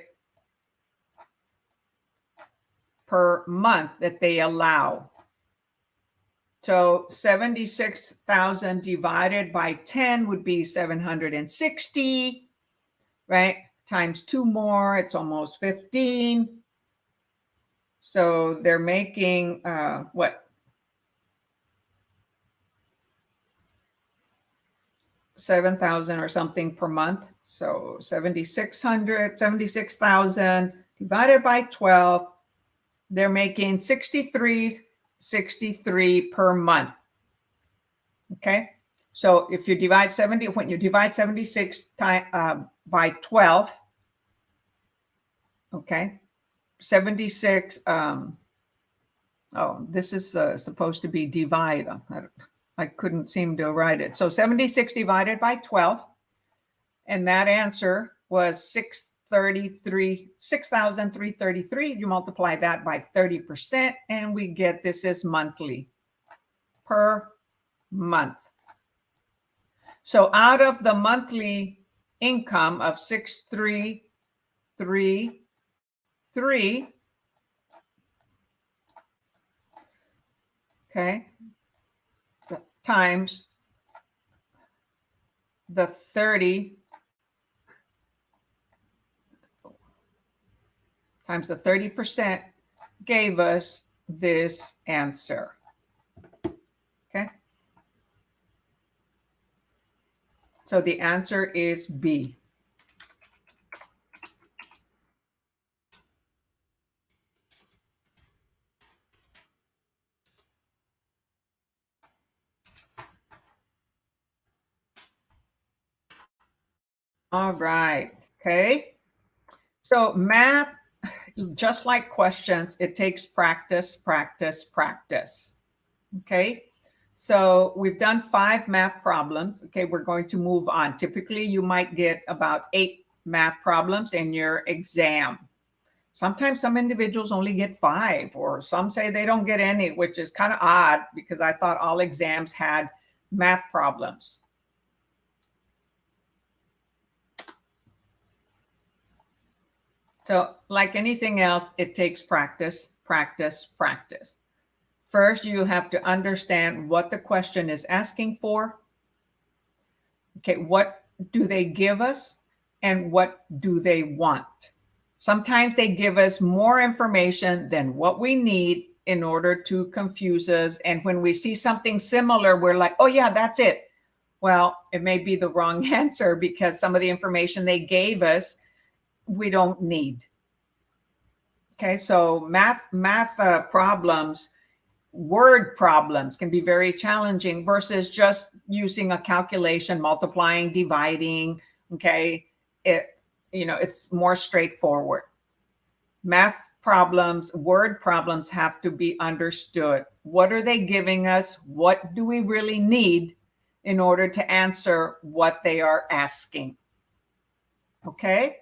per month that they allow. So 76,000 divided by 10 would be 760, right? Times 2 more, it's almost 15. So they're making what? 7,000 or something per month. So 76,000 divided by 12, they're making 63 per month. Okay. So if you divide 76 by 12, okay, 76, this is supposed to be divide. I couldn't seem to write it. So 76 divided by 12, and that answer was 6,333. You multiply that by 30%, and we get this is monthly, per month. So out of the monthly income of 6,333, okay, times the 30 times the 30% gave us this answer. Okay. So the answer is B. All right. Okay. So math, just like questions, it takes practice, practice, practice. Okay. So we've done 5 math problems. Okay. We're going to move on. Typically, you might get about 8 math problems in your exam. Sometimes some individuals only get 5, or some say they don't get any, which is kind of odd because I thought all exams had math problems. So like anything else, it takes practice, practice, practice. First, you have to understand what the question is asking for. Okay, what do they give us and what do they want? Sometimes they give us more information than what we need in order to confuse us. And when we see something similar, we're like, oh, yeah, that's it. Well, it may be the wrong answer because some of the information they gave us, we don't need. Okay, so math problems, word problems can be very challenging versus just using a calculation, multiplying, dividing. Okay, it's more straightforward. Math problems, word problems have to be understood. What are they giving us? What do we really need in order to answer what they are asking? Okay.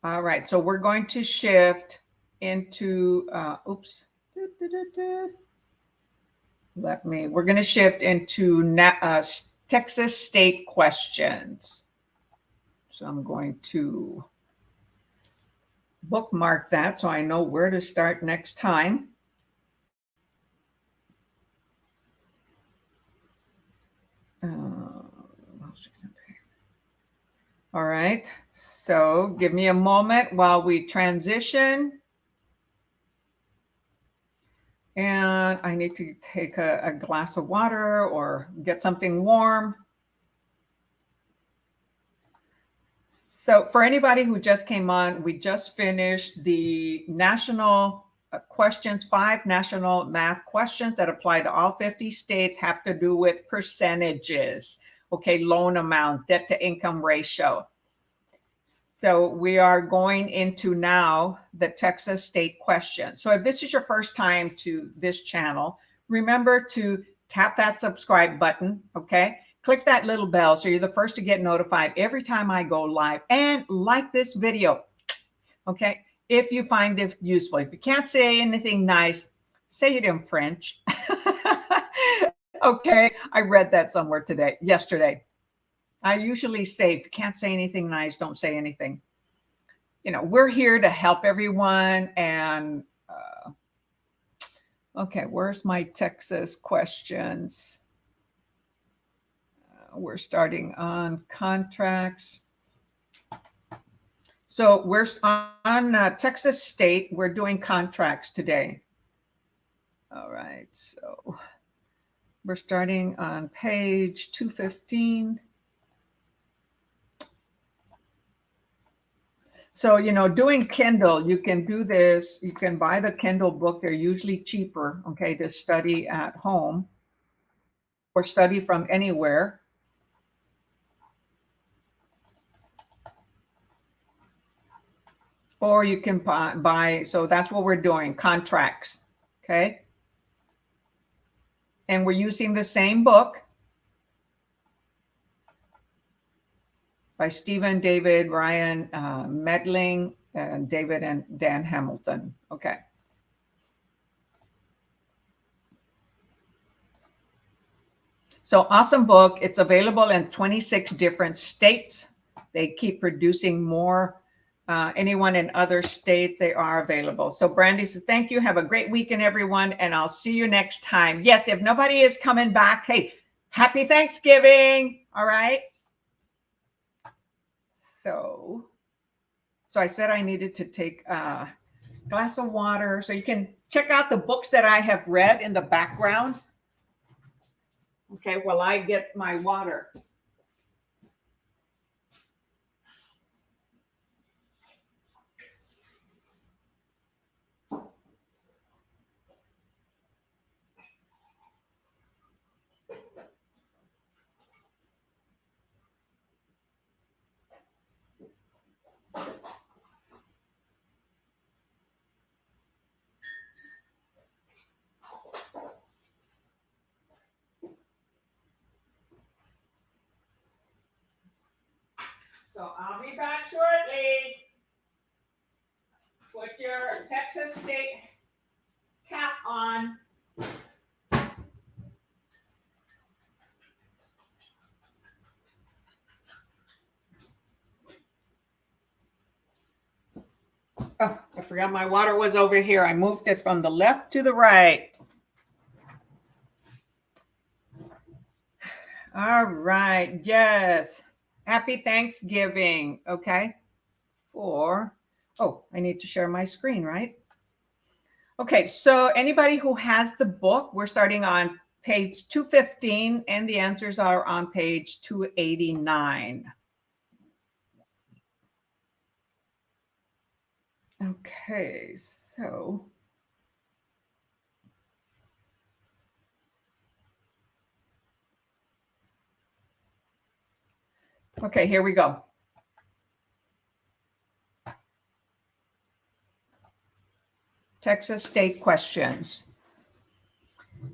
All right, so we're going to shift into, we're going to shift into Texas state questions. So I'm going to bookmark that so I know where to start next time. All right, so give me a moment while we transition. And I need to take a glass of water or get something warm. So for anybody who just came on, we just finished the national questions, 5 national math questions that apply to all 50 states, have to do with percentages, okay, loan amount, debt to income ratio. So we are going into now the Texas state question. So if this is your first time to this channel, remember to tap that subscribe button, okay? Click that little bell so you're the first to get notified every time I go live, and like this video, okay? If you find it useful. If you can't say anything nice, say it in French. Okay, I read that somewhere yesterday. I usually say, if you can't say anything nice, don't say anything. We're here to help everyone. And okay, where's my Texas questions? We're starting on contracts. So we're on Texas state. We're doing contracts today. All right, so we're starting on page 215. So, doing Kindle, you can do this. You can buy the Kindle book. They're usually cheaper, okay, to study at home or study from anywhere. Or you can buy, so that's what we're doing, contracts, okay? And we're using the same book by Stephen, David, Ryan Medling, and David and Dan Hamilton, okay? So awesome book. It's available in 26 different states. They keep producing more. Anyone in other states, they are available. So Brandy says, thank you. Have a great weekend, everyone. And I'll see you next time. Yes, if nobody is coming back, hey, happy Thanksgiving. All right. So I said I needed to take a glass of water. So you can check out the books that I have read in the background. Okay, while I get my water. So I'll be back shortly. Put your Texas State cap on. Oh, I forgot my water was over here. I moved it from the left to the right. All right. Yes. Happy Thanksgiving. Okay. Oh, I need to share my screen, right? Okay. So anybody who has the book, we're starting on page 215 and the answers are on page 289. Okay. So okay, here we go. Texas State questions.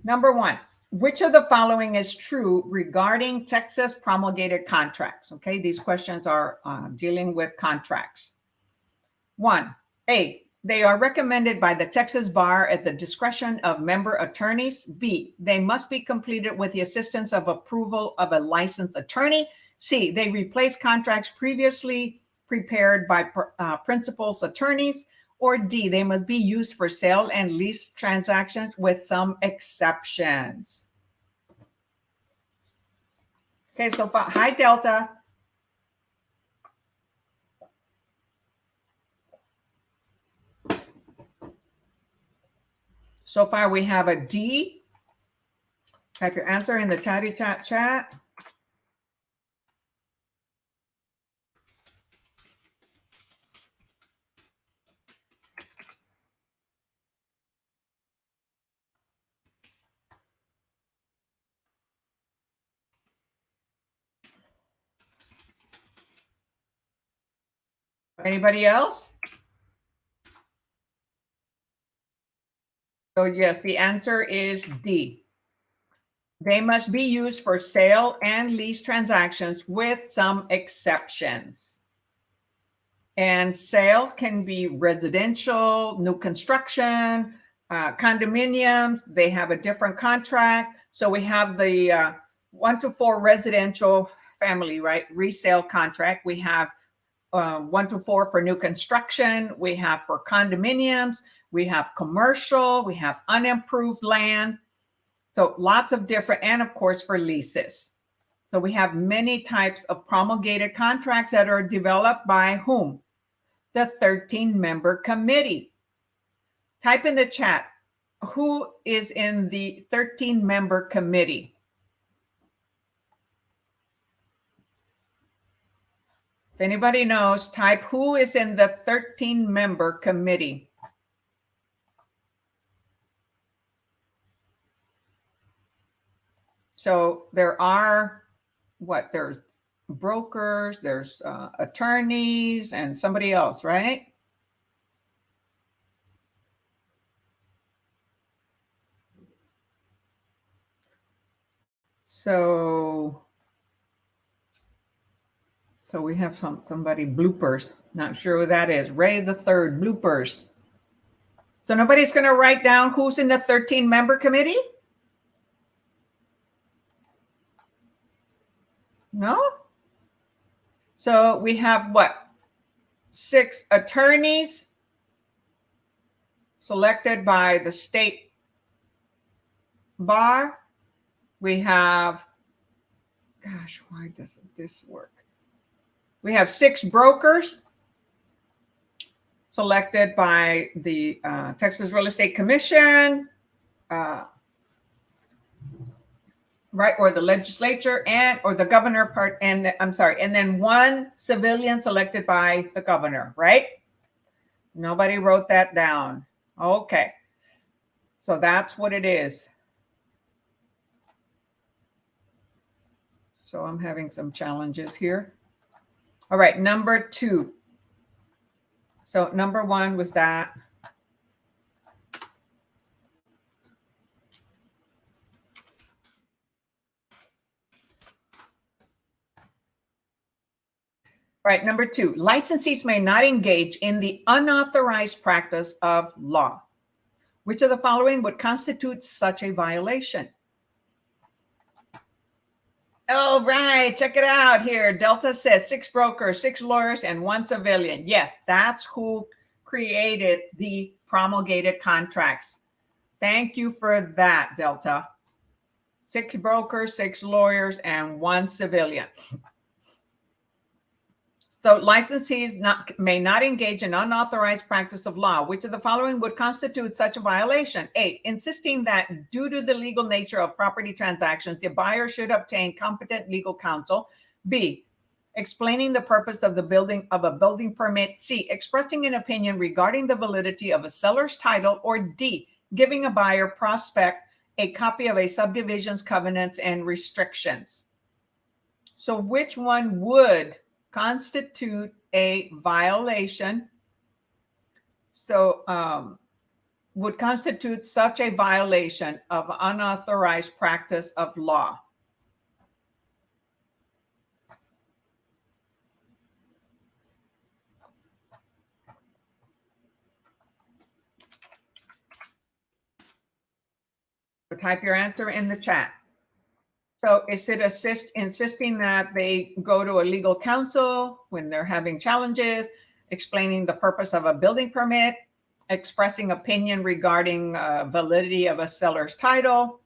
Number one, which of the following is true regarding Texas promulgated contracts? Okay, these questions are dealing with contracts. 1, A, they are recommended by the Texas Bar at the discretion of member attorneys. B, they must be completed with the assistance of approval of a licensed attorney. C, they replace contracts previously prepared by principals attorneys. Or D, they must be used for sale and lease transactions with some exceptions. Okay, so far, hi, Delta. So far, we have a D. Type your answer in the chatty chat. Anybody else? So yes, the answer is D. They must be used for sale and lease transactions with some exceptions. And sale can be residential, new construction, condominiums. They have a different contract. So we have the 1 to 4 residential family, right? Resale contract. We have 1 to 4 for new construction. We have for condominiums. We have commercial. We have unimproved land. So lots of different, and of course for leases. So we have many types of promulgated contracts that are developed by whom? The 13-member committee. Type in the chat, who is in the 13-member committee? If anybody knows, type who is in the 13-member committee. So there are there's brokers, there's attorneys, and somebody else, right? So we have somebody bloopers. Not sure who that is. Ray the Third bloopers. So nobody's going to write down who's in the 13-member committee? No? So we have what? 6 attorneys selected by the state bar. We have, gosh, why doesn't this work? We have 6 brokers selected by the Texas Real Estate Commission, right, or the legislature, and or the governor and then 1 civilian selected by the governor, right? Nobody wrote that down. Okay, so that's what it is. So I'm having some challenges here. All right, number 2. So number 1 was that. Right. Number 2, licensees may not engage in the unauthorized practice of law. Which of the following would constitute such a violation? Oh, right. Check it out here. Delta says 6 brokers, 6 lawyers, and 1 civilian. Yes, that's who created the promulgated contracts. Thank you for that, Delta. 6 brokers, 6 lawyers, and 1 civilian. So licensees may not engage in unauthorized practice of law. Which of the following would constitute such a violation? A, insisting that due to the legal nature of property transactions, the buyer should obtain competent legal counsel. B, explaining the purpose of a building permit. C, expressing an opinion regarding the validity of a seller's title. Or D, giving a buyer prospect a copy of a subdivision's covenants and restrictions. So which one would constitute a violation? So would constitute such a violation of unauthorized practice of law? So type your answer in the chat. So is it insisting that they go to a legal counsel when they're having challenges, explaining the purpose of a building permit, expressing opinion regarding validity of a seller's title,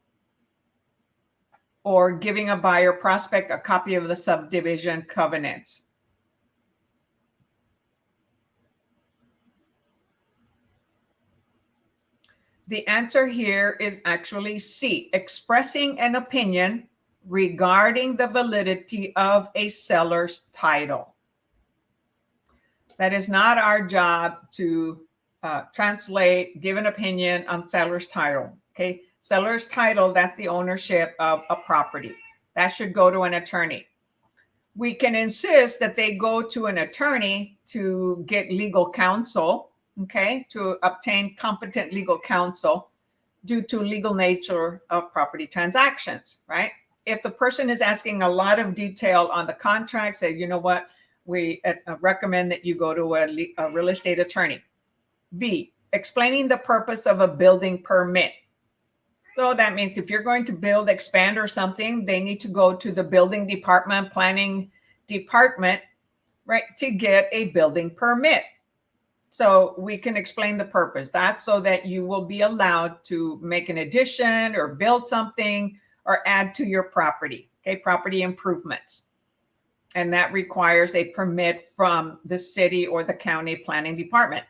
or giving a buyer prospect a copy of the subdivision covenants? The answer here is actually C, expressing an opinion regarding the validity of a seller's title. That is not our job to translate, give an opinion on seller's title. Okay, seller's title, that's the ownership of a property. That should go to an attorney. We can insist that they go to an attorney to get legal counsel, okay, to obtain competent legal counsel due to legal nature of property transactions, right? If the person is asking a lot of detail on the contract, say, you know what, we recommend that you go to a real estate attorney. B, explaining the purpose of a building permit. So that means if you're going to build, expand, or something, they need to go to the building department, planning department, right, to get a building permit. So we can explain the purpose. That's so that you will be allowed to make an addition or build something or add to your property, okay, property improvements. And that requires a permit from the city or the county planning department.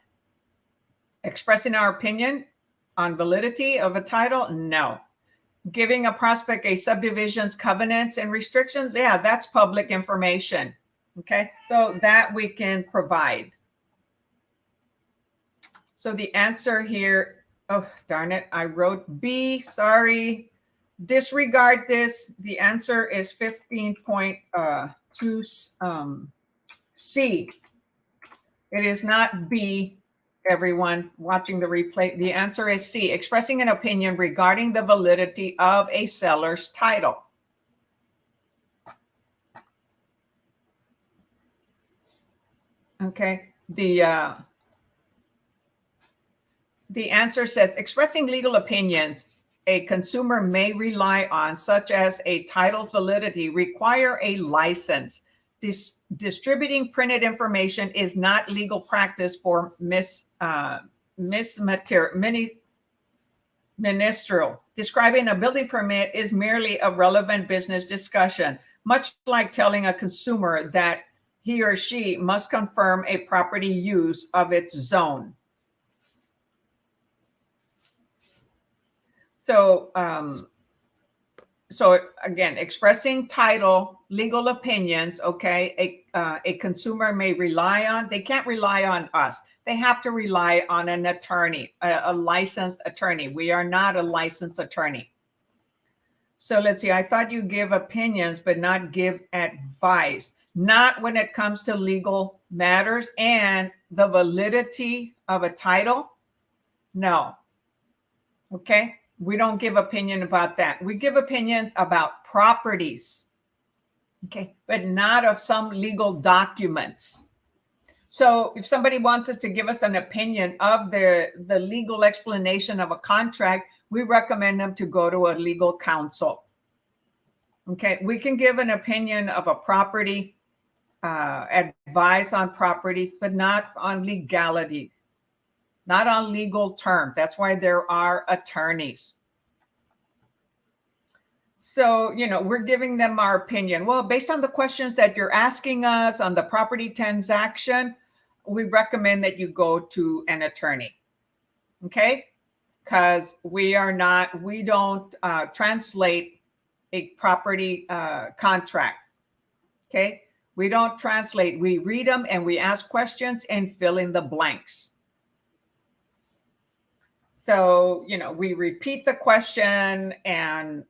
Expressing our opinion on validity of a title? No. Giving a prospect a subdivision's covenants and restrictions? Yeah, that's public information. Okay, so that we can provide. So the answer here, oh, darn it, I wrote B, sorry. Disregard this. The answer is 15.2 C. It is not B, everyone watching the replay. The answer is C, expressing an opinion regarding the validity of a seller's title. Okay, the answer says expressing legal opinions a consumer may rely on, such as a title's validity, require a license. Distributing printed information is not legal practice for ministerial. Describing a building permit is merely a relevant business discussion, much like telling a consumer that he or she must confirm a property use of its zone. So again, expressing title, legal opinions, okay, a consumer may rely on, they can't rely on us. They have to rely on an attorney, a licensed attorney. We are not a licensed attorney. So let's see, I thought you give opinions, but not give advice. Not when it comes to legal matters and the validity of a title. No. Okay. We don't give opinion about that. We give opinions about properties. okay, but not of some legal documents. So if somebody wants us to give us an opinion of the legal explanation of a contract, we recommend them to go to a legal counsel. Okay, we can give an opinion of a property, advice on properties, but not on legality, not on legal terms. That's why there are attorneys. So, we're giving them our opinion. Well, based on the questions that you're asking us on the property transaction, we recommend that you go to an attorney. Okay? Because we don't translate a property contract. Okay? We don't translate. We read them and we ask questions and fill in the blanks. So, we repeat the question and,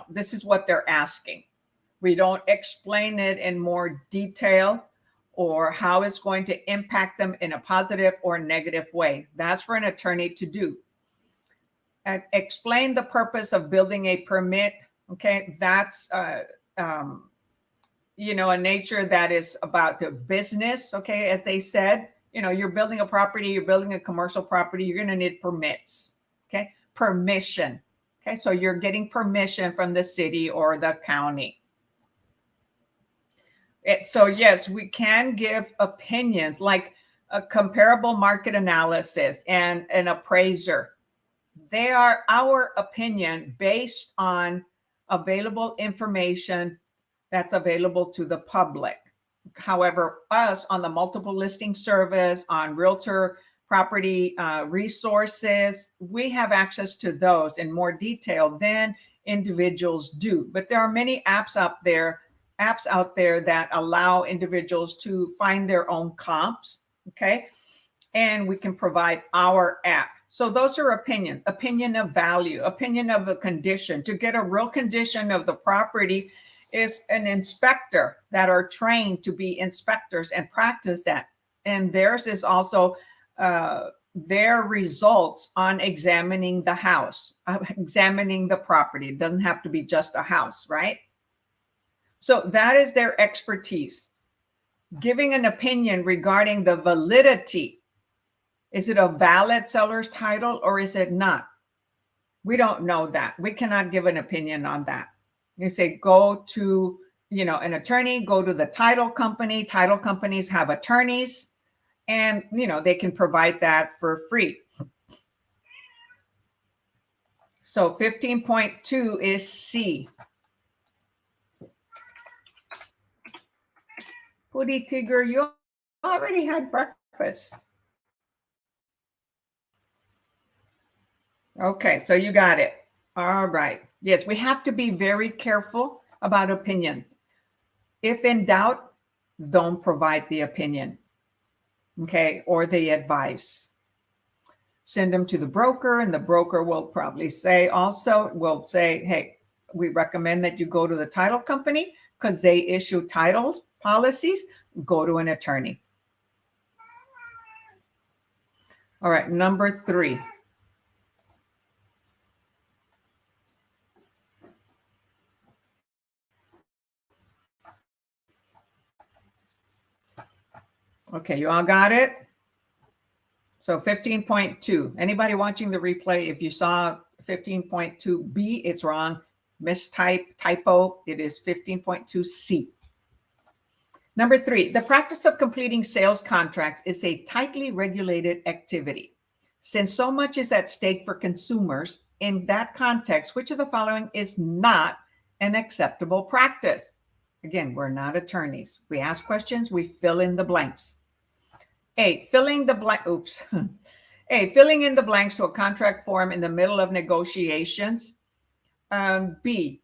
this is what they're asking. We don't explain it in more detail or how it's going to impact them in a positive or negative way. That's for an attorney to do. And explain the purpose of building a permit. Okay, that's, a nature that is about the business. Okay, as they said, you're building a property, you're building a commercial property, you're going to need permits. Okay, permission. Okay, so you're getting permission from the city or the county. So yes, we can give opinions like a comparable market analysis and an appraiser. They are our opinion based on available information that's available to the public. However, us on the multiple listing service, on realtor property resources, we have access to those in more detail than individuals do. But there are many apps out there that allow individuals to find their own comps. Okay. And we can provide our app. So those are opinions, opinion of value, opinion of the condition. To get a real condition of the property is an inspector that are trained to be inspectors and practice that. And theirs is also their results on examining the house, examining the property. It doesn't have to be just a house, right? So that is their expertise. Giving an opinion regarding the validity. Is it a valid seller's title or is it not? We don't know that. We cannot give an opinion on that. You say, go to, an attorney, go to the title company. Title companies have attorneys and, they can provide that for free. So 15.2 is C. Pootie Tigger, you already had breakfast. Okay, so you got it. All right. Yes, we have to be very careful about opinions. If in doubt, don't provide the opinion, okay, or the advice. Send them to the broker, and the broker will probably say hey, we recommend that you go to the title company because they issue titles policies. Go to an attorney. All right, number 3. Okay, you all got it? So 15.2. Anybody watching the replay, if you saw 15.2B, it's wrong. Typo. It is 15.2C. Number 3, the practice of completing sales contracts is a tightly regulated activity. Since so much is at stake for consumers, in that context, which of the following is not an acceptable practice? Again, we're not attorneys. We ask questions, we fill in the blanks. A, filling in the blanks to a contract form in the middle of negotiations. B,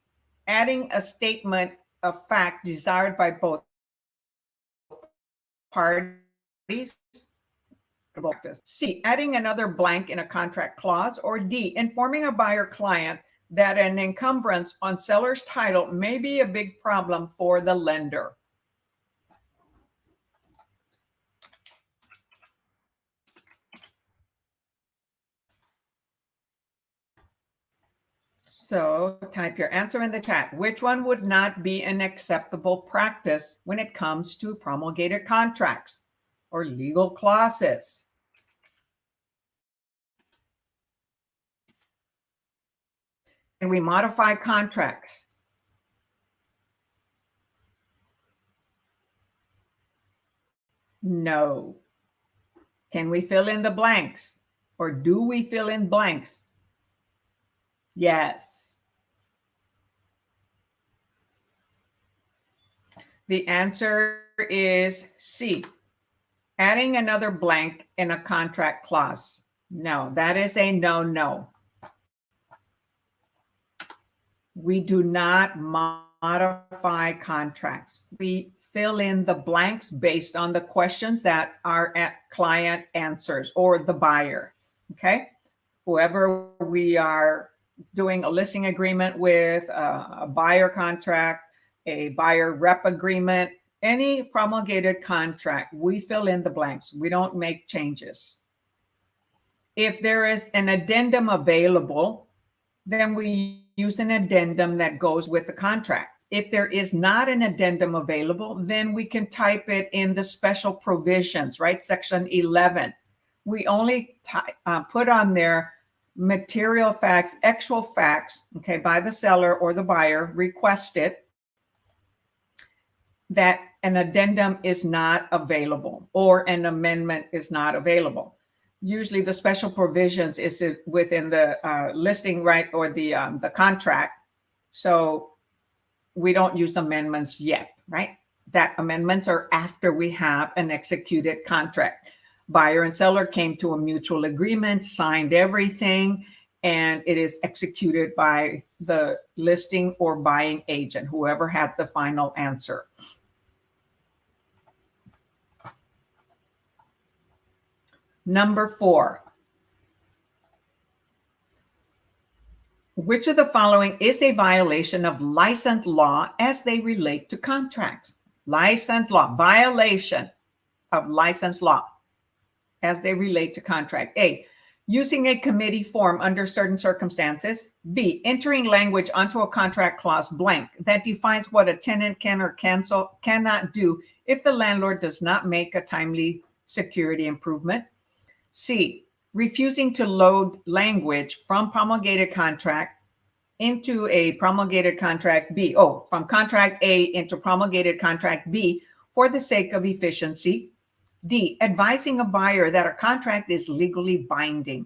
adding a statement of fact desired by both parties. C, adding another blank in a contract clause. Or D, informing a buyer client that an encumbrance on seller's title may be a big problem for the lender. So type your answer in the chat. Which one would not be an acceptable practice when it comes to promulgated contracts or legal clauses? Can we modify contracts? No. Can we fill in the blanks? Or do we fill in blanks? Yes. The answer is C. Adding another blank in a contract clause. No, that is a no. We do not modify contracts. We fill in the blanks based on the questions that our client answers or the buyer. Okay. Whoever we are doing a listing agreement with, a buyer contract, a buyer rep agreement, any promulgated contract, we fill in the blanks. We don't make changes. If there is an addendum available, then we use an addendum that goes with the contract. If there is not an addendum available, then we can type it in the special provisions, right? Section 11. We only put on there material facts, actual facts, okay, by the seller or the buyer requested that an addendum is not available or an amendment is not available. Usually the special provisions is within the listing, right, or the contract. So we don't use amendments yet, right? That amendments are after we have an executed contract. Buyer and seller came to a mutual agreement, signed everything, and it is executed by the listing or buying agent, whoever had the final answer. Number 4. Which of the following is a violation of license law as they relate to contracts? License law, violation of license law as they relate to contract. A, using a committee form under certain circumstances. B, entering language onto a contract clause blank that defines what a tenant can or cannot do if the landlord does not make a timely security improvement. C, refusing to load language from promulgated contract into a promulgated contract B. From contract A into promulgated contract B for the sake of efficiency. D, advising a buyer that a contract is legally binding.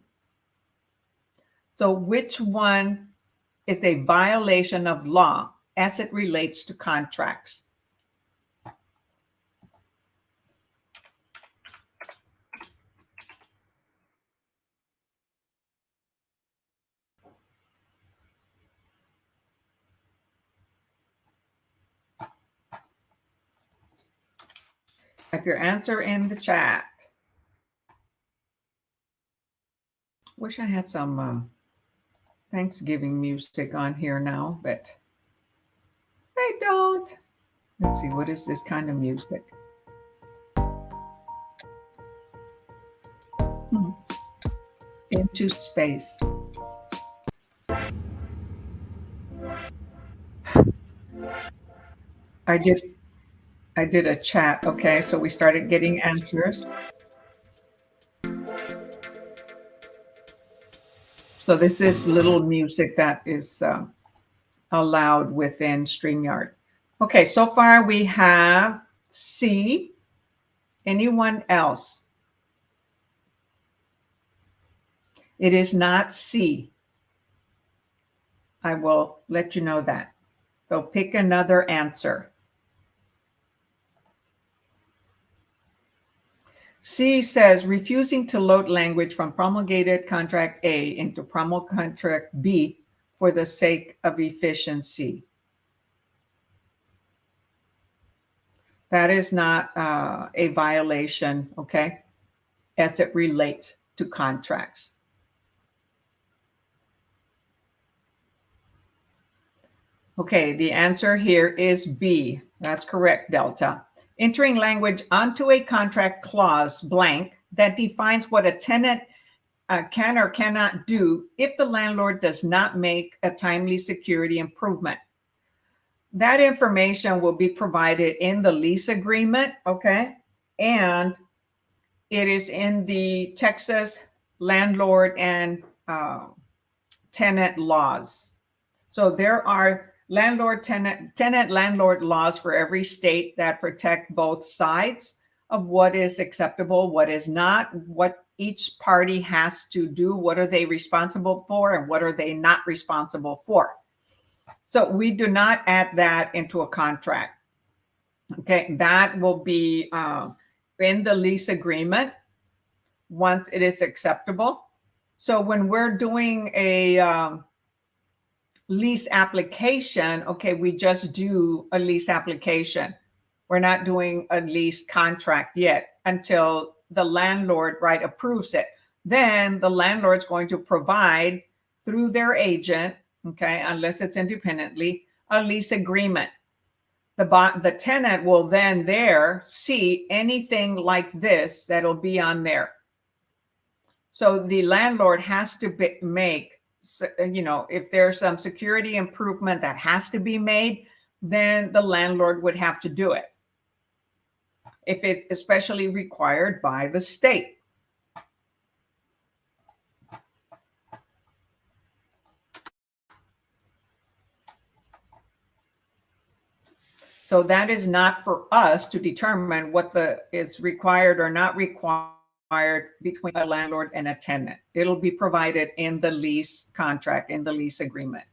So which one is a violation of law as it relates to contracts? Type your answer in the chat. Wish I had some Thanksgiving music on here now, but I don't. Let's see, what is this kind of music? Into space. I did a chat. Okay, so we started getting answers. So this is little music that is allowed within StreamYard. Okay, so far we have C. Anyone else? It is not C. I will let you know that. So pick another answer. C says refusing to load language from promulgated contract A into promulgated contract B for the sake of efficiency. That is not a violation, okay, as it relates to contracts. Okay, the answer here is B. That's correct, Delta. Entering language onto a contract clause blank that defines what a tenant can or cannot do if the landlord does not make a timely security improvement. That information will be provided in the lease agreement, okay? And it is in the Texas landlord and tenant laws. So there are tenant landlord laws for every state that protect both sides of what is acceptable, what is not, what each party has to do, what are they responsible for, and what are they not responsible for. So we do not add that into a contract. Okay, that will be in the lease agreement once it is acceptable. So when we're doing a lease application, okay, we just do a lease application. We're not doing a lease contract yet until the landlord, right, approves it. Then the landlord's going to provide through their agent, okay, unless it's independently, a lease agreement. The tenant will then there see anything like this that'll be on there. So the landlord has to make, you know, if there's some security improvement that has to be made, then the landlord would have to do it, if it's especially required by the state. So that is not for us to determine what is required or not required between a landlord and a tenant. It'll be provided in the lease contract, in the lease agreement.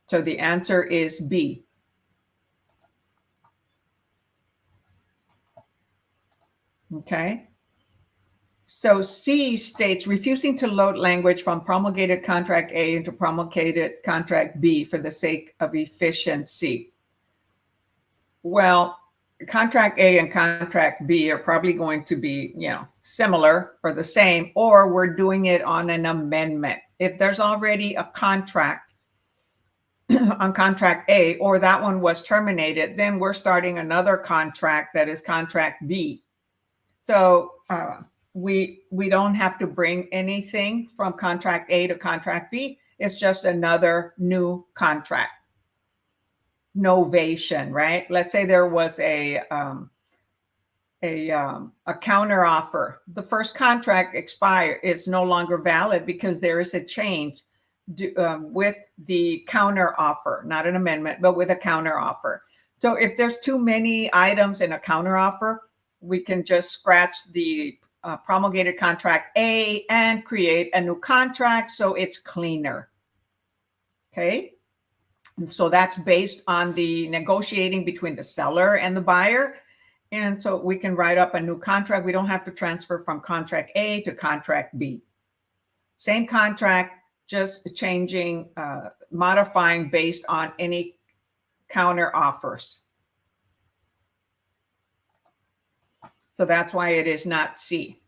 So the answer is B. Okay. So C states refusing to load language from promulgated contract A into promulgated contract B for the sake of efficiency. Well, contract A and contract B are probably going to be, you know, similar or the same, or we're doing it on an amendment. If there's already a contract on contract A, or that one was terminated, then we're starting another contract that is contract B. So we don't have to bring anything from contract A to contract B. It's just another new contract. Novation, right? Let's say there was a counter offer. The first contract expired. It's no longer valid because there is a change with the counter offer, not an amendment, but with a counter offer. So if there's too many items in a counter offer, we can just scratch the promulgated contract A and create a new contract so it's cleaner. Okay. And so that's based on the negotiating between the seller and the buyer. And so we can write up a new contract. We don't have to transfer from contract A to contract B. Same contract, just changing, modifying based on any counter offers. So that's why it is not C.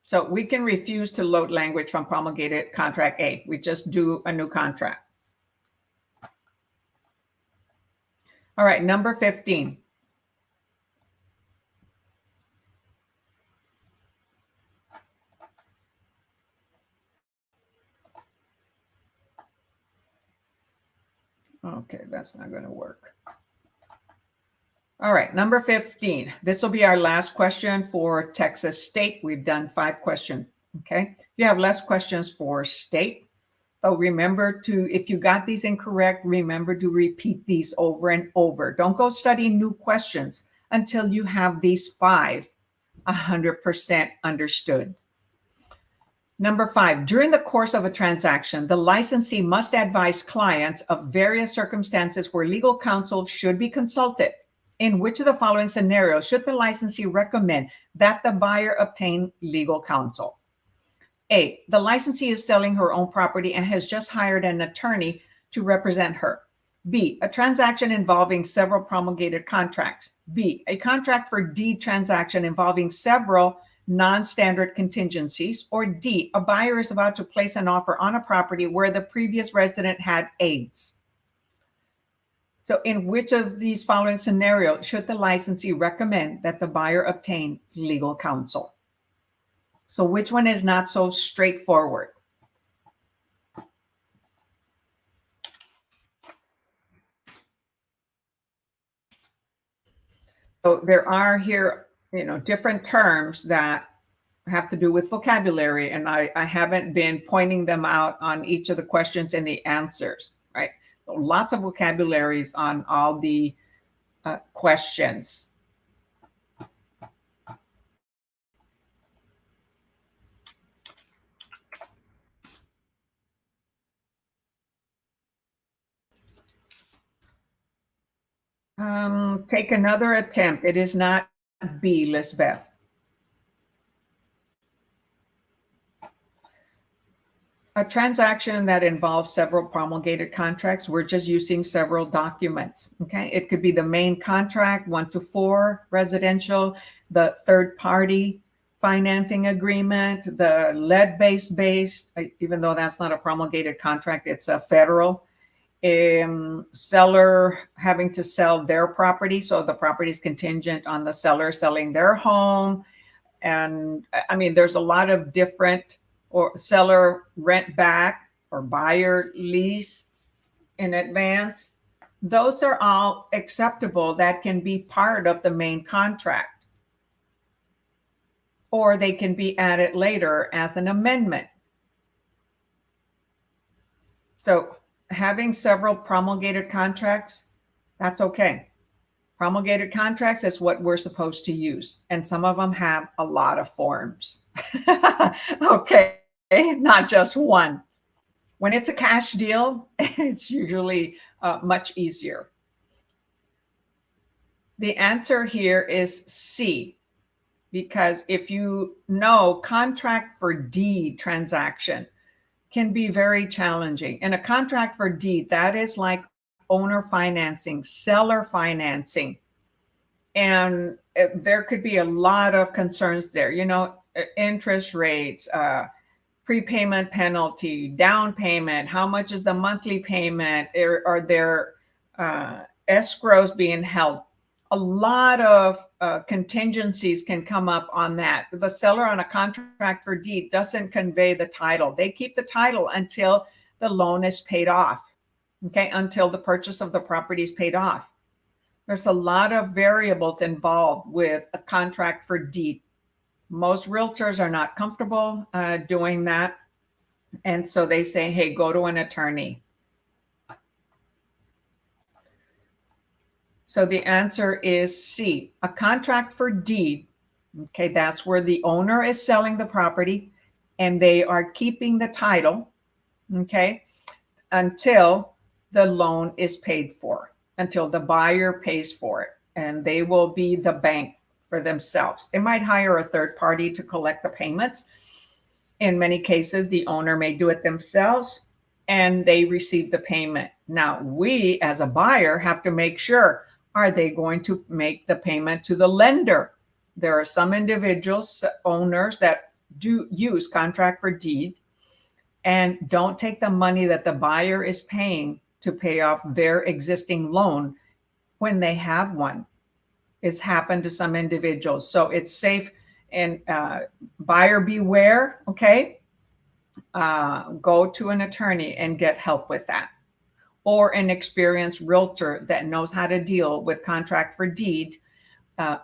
So we can refuse to load language from promulgated contract A. We just do a new contract. All right, number 15. Okay, that's not going to work. All right, number 15. This will be our last question for Texas State. We've done 5 questions, okay? You have less questions for state. So remember to, if you got these incorrect, remember to repeat these over and over. Don't go study new questions until you have these 5 100% understood. Number 5, during the course of a transaction, the licensee must advise clients of various circumstances where legal counsel should be consulted. In which of the following scenarios should the licensee recommend that the buyer obtain legal counsel? A, the licensee is selling her own property and has just hired an attorney to represent her. B, a transaction involving several promulgated contracts. B, a contract for deed transaction involving several non-standard contingencies. Or D, a buyer is about to place an offer on a property where the previous resident had AIDS. So in which of these following scenarios should the licensee recommend that the buyer obtain legal counsel? So which one is not so straightforward? So there are here, different terms that have to do with vocabulary, and I haven't been pointing them out on each of the questions and the answers, right? So lots of vocabularies on all the questions. Take another attempt. It is not B, Lisbeth. A transaction that involves several promulgated contracts, we're just using several documents, okay? It could be the main contract, 1 to 4, residential, the third party financing agreement, the lead-based, even though that's not a promulgated contract, it's a federal. Seller having to sell their property, so the property is contingent on the seller selling their home. And I mean, there's a lot of different, or seller rent back or buyer lease in advance. Those are all acceptable. That can be part of the main contract, or they can be added later as an amendment. So having several promulgated contracts, that's okay. Promulgated contracts is what we're supposed to use. And some of them have a lot of forms. Okay, not just one. When it's a cash deal, it's usually much easier. The answer here is C, because if you know, contract for deed transaction can be very challenging. And a contract for deed, that is like owner financing, seller financing. And there could be a lot of concerns there, interest rates, prepayment penalty, down payment, how much is the monthly payment, are there escrows being held? A lot of contingencies can come up on that. The seller on a contract for deed doesn't convey the title. They keep the title until the loan is paid off, okay, until the purchase of the property is paid off. There's a lot of variables involved with a contract for deed. Most realtors are not comfortable doing that. And so they say, hey, go to an attorney. So the answer is C, a contract for deed. Okay, that's where the owner is selling the property and they are keeping the title, okay, until the loan is paid for, until the buyer pays for it. And they will be the bank for themselves. They might hire a third party to collect the payments. In many cases, the owner may do it themselves and they receive the payment. Now, we as a buyer have to make sure, are they going to make the payment to the lender? There are some individuals, owners, that do use contract for deed and don't take the money that the buyer is paying to pay off their existing loan when they have one. It's happened to some individuals. So it's safe, and buyer beware, okay? Go to an attorney and get help with that, or an experienced realtor that knows how to deal with contract for deed,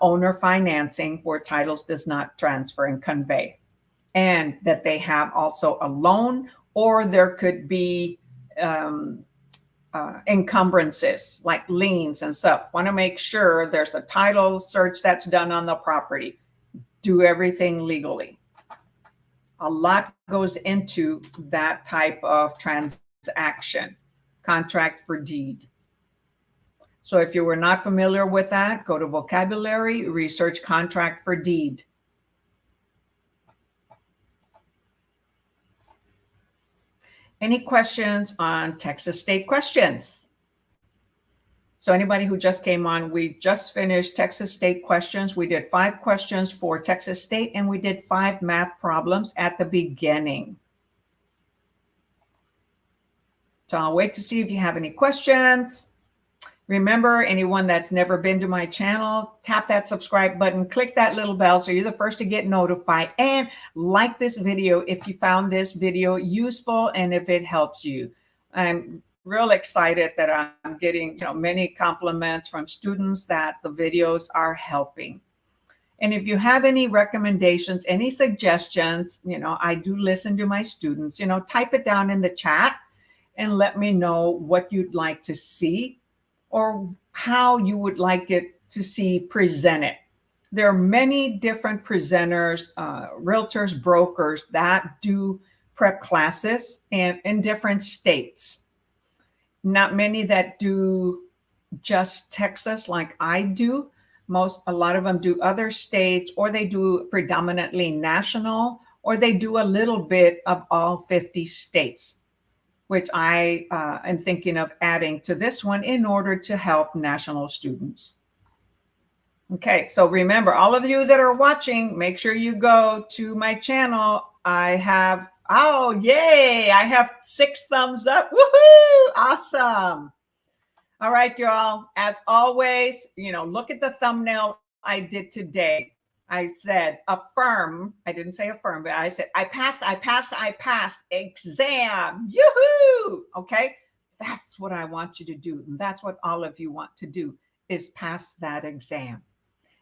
owner financing, where titles does not transfer and convey, and that they have also a loan, or there could be encumbrances like liens and stuff. Want to make sure there's a title search that's done on the property. Do everything legally. A lot goes into that type of transaction, contract for deed. So if you were not familiar with that, go to vocabulary, research contract for deed. Any questions on Texas state questions? So anybody who just came on, we just finished Texas state questions. We did 5 questions for Texas state and we did 5 math problems at the beginning. So I'll wait to see if you have any questions. Remember, anyone that's never been to my channel, tap that subscribe button, click that little bell so you're the first to get notified, and like this video if you found this video useful and if it helps you. I'm real excited that I'm getting, many compliments from students that the videos are helping. And if you have any recommendations, any suggestions, I do listen to my students, type it down in the chat and let me know what you'd like to see or how you would like it to see presented. There are many different presenters, realtors, brokers that do prep classes and in different states. Not many that do just Texas like I do. A lot of them do other states, or they do predominantly national, or they do a little bit of all 50 states, which I am thinking of adding to this one in order to help national students. Okay, so remember, all of you that are watching, make sure you go to my channel. I have, oh, yay, I have 6 thumbs up. Woohoo, awesome. All right, y'all, as always, look at the thumbnail I did today. I said affirm. I didn't say affirm, but I said I passed exam. Yoo-hoo! Okay, that's what I want you to do. And that's what all of you want to do, is pass that exam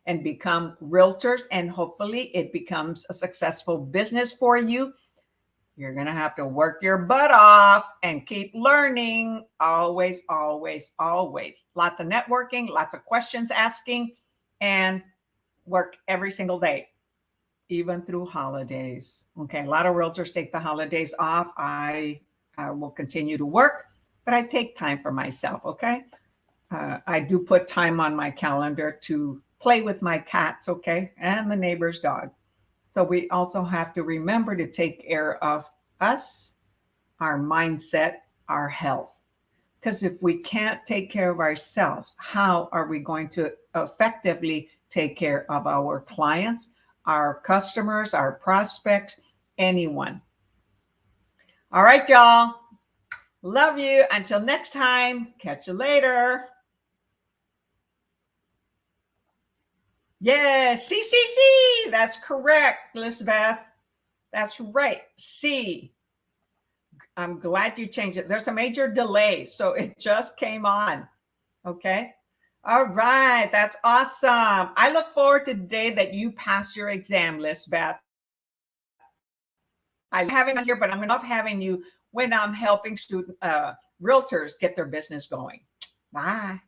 and become realtors. And hopefully it becomes a successful business for you. You're going to have to work your butt off and keep learning. Always, always, always. Lots of networking, lots of questions asking, and work every single day, even through holidays. Okay, a lot of realtors take the holidays off. I will continue to work, but I take time for myself, okay? I do put time on my calendar to play with my cats, okay, and the neighbor's dog. So we also have to remember to take care of us, our mindset, our health. Because if we can't take care of ourselves, how are we going to effectively take care of our clients, our customers, our prospects, anyone? All right, y'all. Love you. Until next time. Catch you later. Yes, C. That's correct, Elizabeth. That's right, C. I'm glad you changed it. There's a major delay, so it just came on. Okay. All right. That's awesome. I look forward to the day that you pass your exam, Lisbeth. I love having you here, but I'm love having you when I'm helping realtors get their business going. Bye.